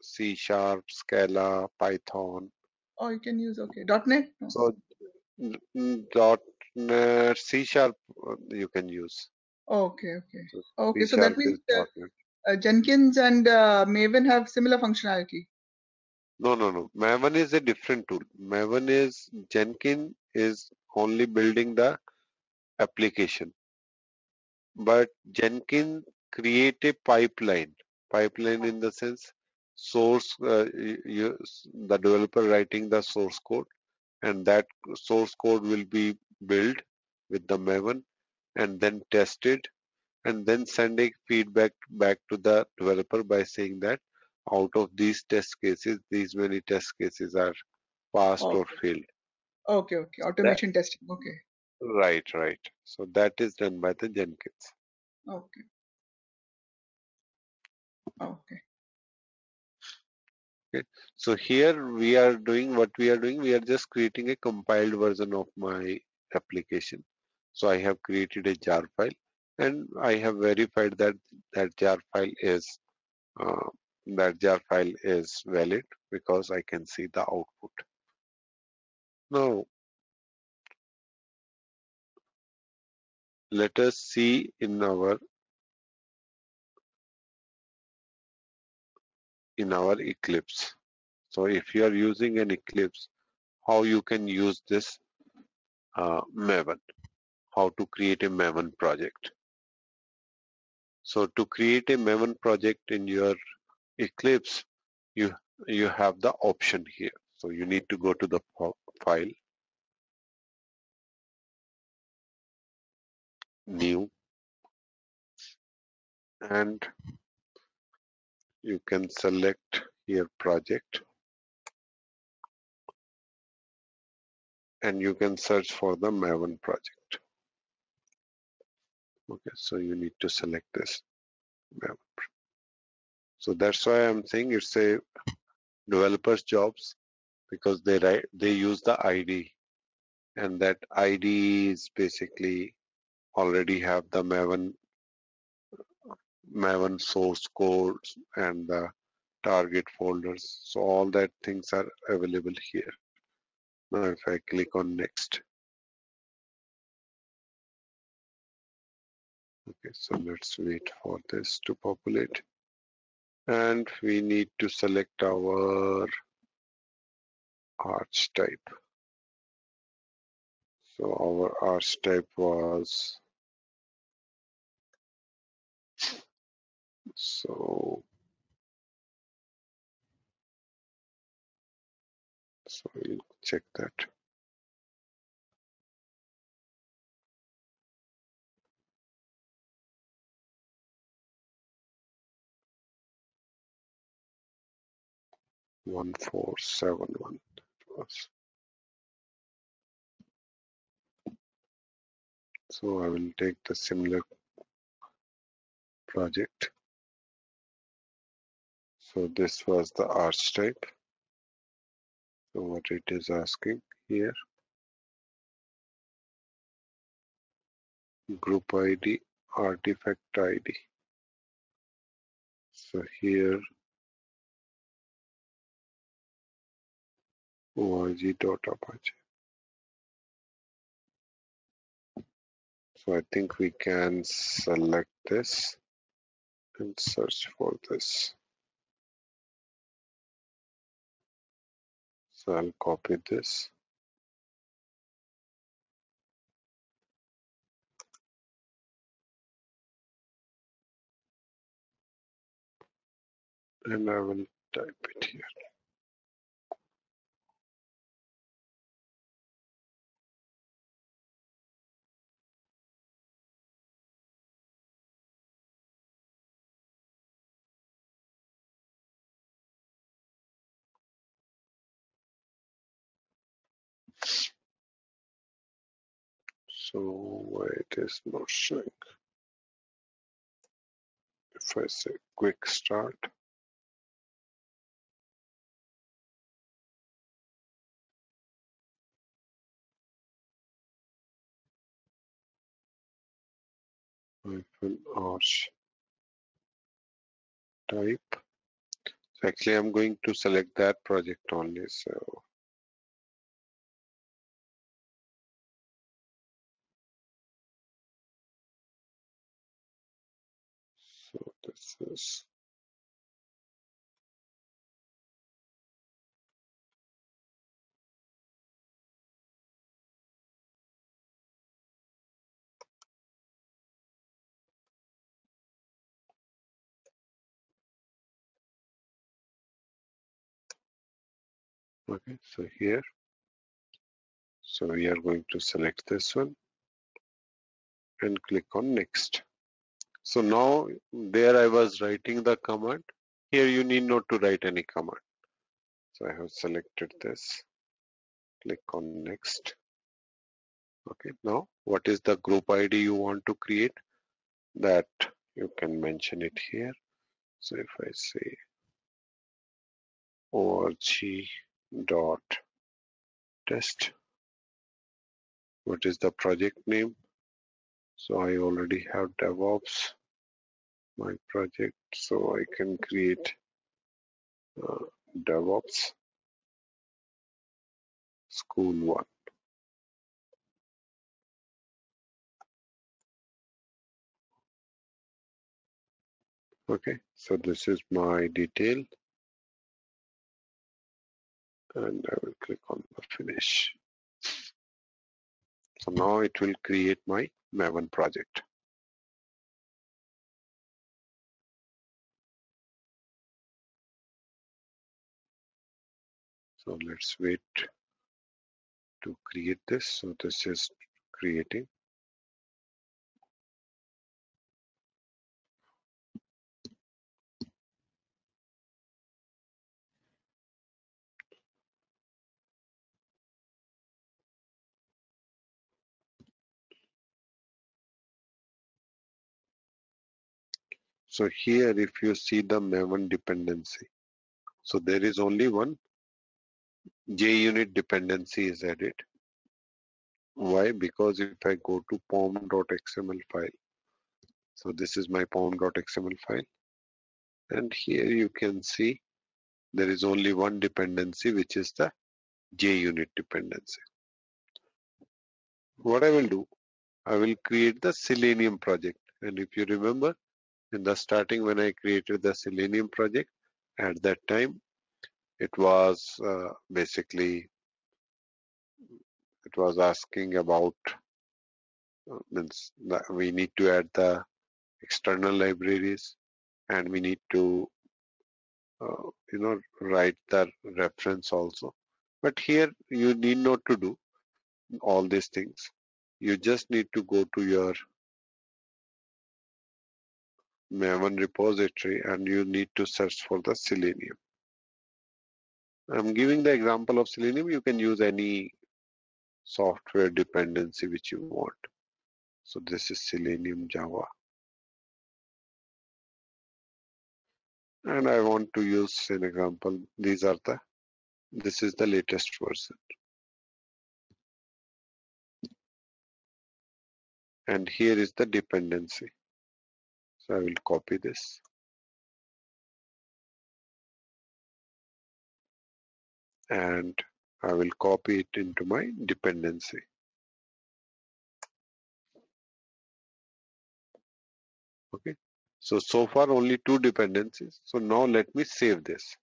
C Sharp, Scala, Python. Oh, you can use .NET. No. So dot .NET, C Sharp you can use. Okay. So Okay. C So that Sharp means is .NET. Jenkins and Maven have similar functionality. No. Maven is a different tool. Maven is Jenkins is only building the application, but Jenkins create a pipeline. Pipeline in the sense source, the developer writing the source code, and that source code will be built with the Maven and then tested and then sending feedback back to the developer by saying that out of these test cases, these many test cases are passed or Okay. failed. Okay. That Automation testing. Okay. right. So that is done by the Jenkins. Okay. Okay. Okay. So here we are doing what we are doing. We are just creating a compiled version of my application. So I have created a jar file and I have verified that that jar file is uh, valid because I can see the output. Now let us see in our Eclipse. So if you are using an Eclipse, how you can use this Maven, how to create a Maven project. So to create a Maven project in your Eclipse, you you have the option here. So you need to go to the file, new, and you can select here project, and you can search for the Maven project. Okay, so you need to select this Maven. So that's why I'm saying it's a developer's jobs because they use the ID, and that ID is basically already have the Maven source codes and the target folders. So all that things are available here. Now if I click on next, okay, so let's wait for this to populate. And we need to select our arch type. So our arch type was, so we'll check that. One four seven one was. So I will take the similar project. So this was the arch type. So what it is asking here, group ID, artifact ID. So here org.apache. So I think we can select this and search for this. So I'll copy this. And I will type it here. So why it is not showing? If I say quick start, hyphen arch type. So actually I'm going to select that project only. So this is Okay, so here, so we are going to select this one and click on next. So now there I was writing the command. Here you need not to write any command. So I have selected this, click on next. Okay, now what is the group ID you want to create? That you can mention it here. So if I say org.test, what is the project name? So I already have DevOps, my project, so I can create DevOps School 1. Okay, so this is my detail, and I will click on the finish. So now it will create my Maven project. So let's wait to create this. So this is creating. So here, if you see the Maven dependency, so there is only one JUnit dependency is added. Why? Because if I go to pom.xml file, so this is my pom.xml file, and here you can see there is only one dependency, which is the JUnit dependency. What I will do, I will create the Selenium project. And if you remember, in the starting when I created the Selenium project, at that time, it was basically, it was asking about, means that we need to add the external libraries, and we need to, write the reference also. But here you need not to do all these things. You just need to go to your Maven repository and you need to search for the Selenium. I'm giving the example of Selenium. You can use any software dependency which you want. So this is Selenium Java. And I want to use an example. This is the latest version. And here is the dependency. So I will copy this. And I will copy it into my dependency. Okay. So far only 2 dependencies. So now let me save this.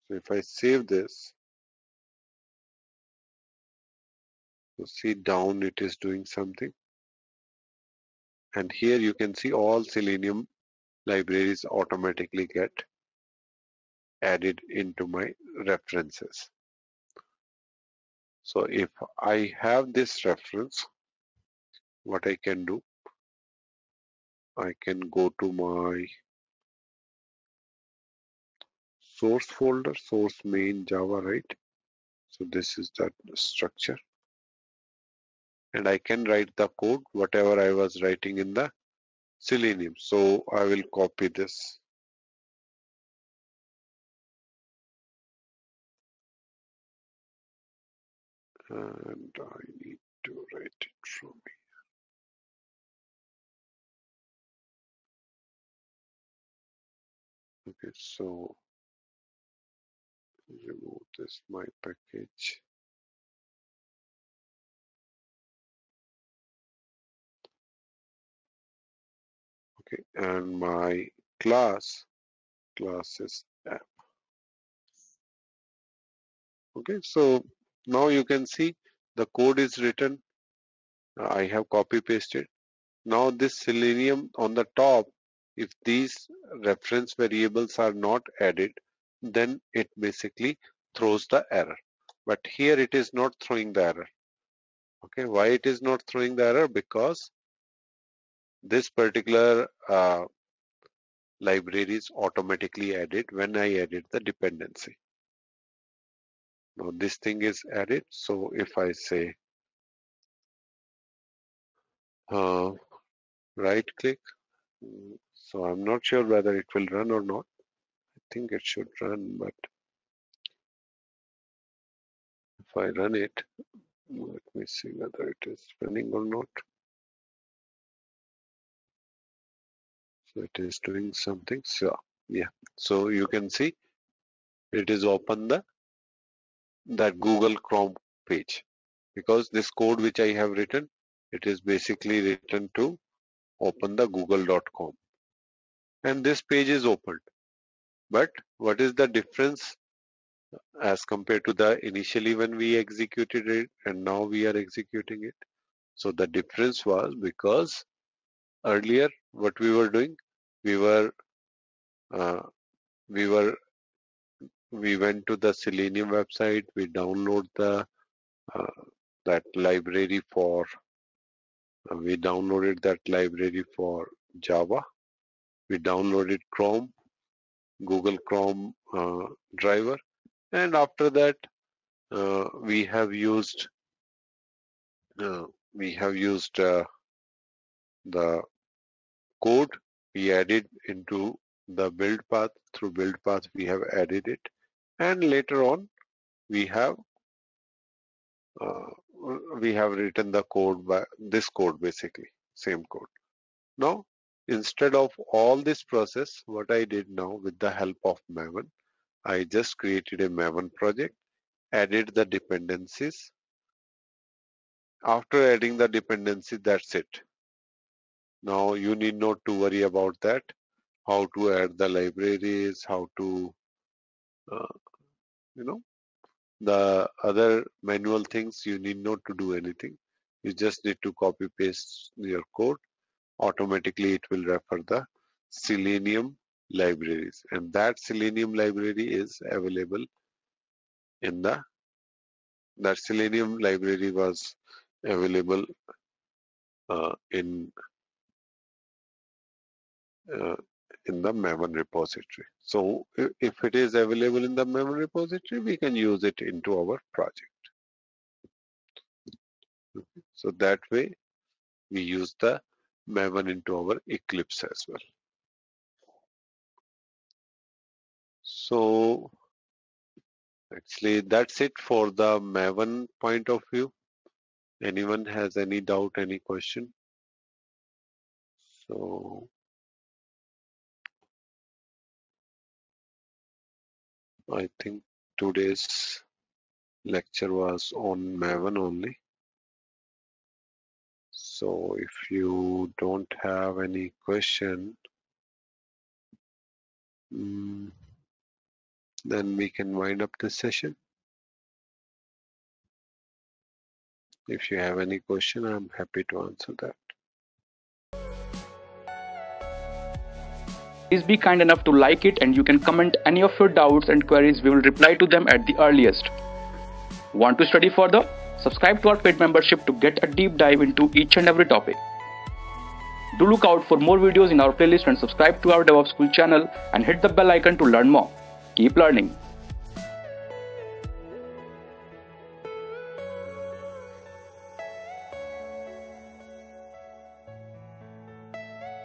So if I save this, so see down it is doing something. And here you can see all Selenium libraries automatically get added into my references. So if I have this reference, what I can do, I can go to my source folder, source main Java, right? So this is that structure. And I can write the code, whatever I was writing in the Selenium. So I will copy this. And I need to write it from here. Okay, so remove this my package. Okay, and my class is app. Okay, so now you can see the code is written. I have copy pasted. Now this Selenium on the top, if these reference variables are not added, then it basically throws the error. But here it is not throwing the error. Okay, why it is not throwing the error? Because this particular library is automatically added when I added the dependency. Now this thing is added. So if I say right click, so I'm not sure whether it will run or not. I think it should run, but if I run it, let me see whether it is running or not. So it is doing something. So yeah, so you can see it is open that Google Chrome page, because this code which I have written, it is basically written to open the google.com, and this page is opened. But what is the difference as compared to the initially when we executed it and now we are executing it? So the difference was because earlier what we were doing, we went to the Selenium website, we download that library for we downloaded that library for Java. We downloaded Chrome, Google Chrome driver, and after that we have used the code we added into the build path. Through build path we have added it, and later on we have written the code by this code, basically same code. Now instead of all this process, what I did now with the help of Maven, I just created a Maven project, added the dependencies. After adding the dependency, that's it. Now you need not to worry about that, how to add the libraries, how to the other manual things. You need not to do anything. You just need to copy paste your code. Automatically it will refer the Selenium libraries, and that Selenium library is available in that Selenium library was available in the Maven repository. So if it is available in the Maven repository, we can use it into our project. So that way we use the Maven into our Eclipse as well. So actually that's it for the Maven point of view. Anyone has any doubt, any question? So I think today's lecture was on Maven only. So if you don't have any question, then we can wind up this session. If you have any question, I'm happy to answer that. Please be kind enough to like it, and you can comment any of your doubts and queries. We will reply to them at the earliest. Want to study further? Subscribe to our paid membership to get a deep dive into each and every topic. Do look out for more videos in our playlist and subscribe to our DevOps School channel and hit the bell icon to learn more. Keep learning.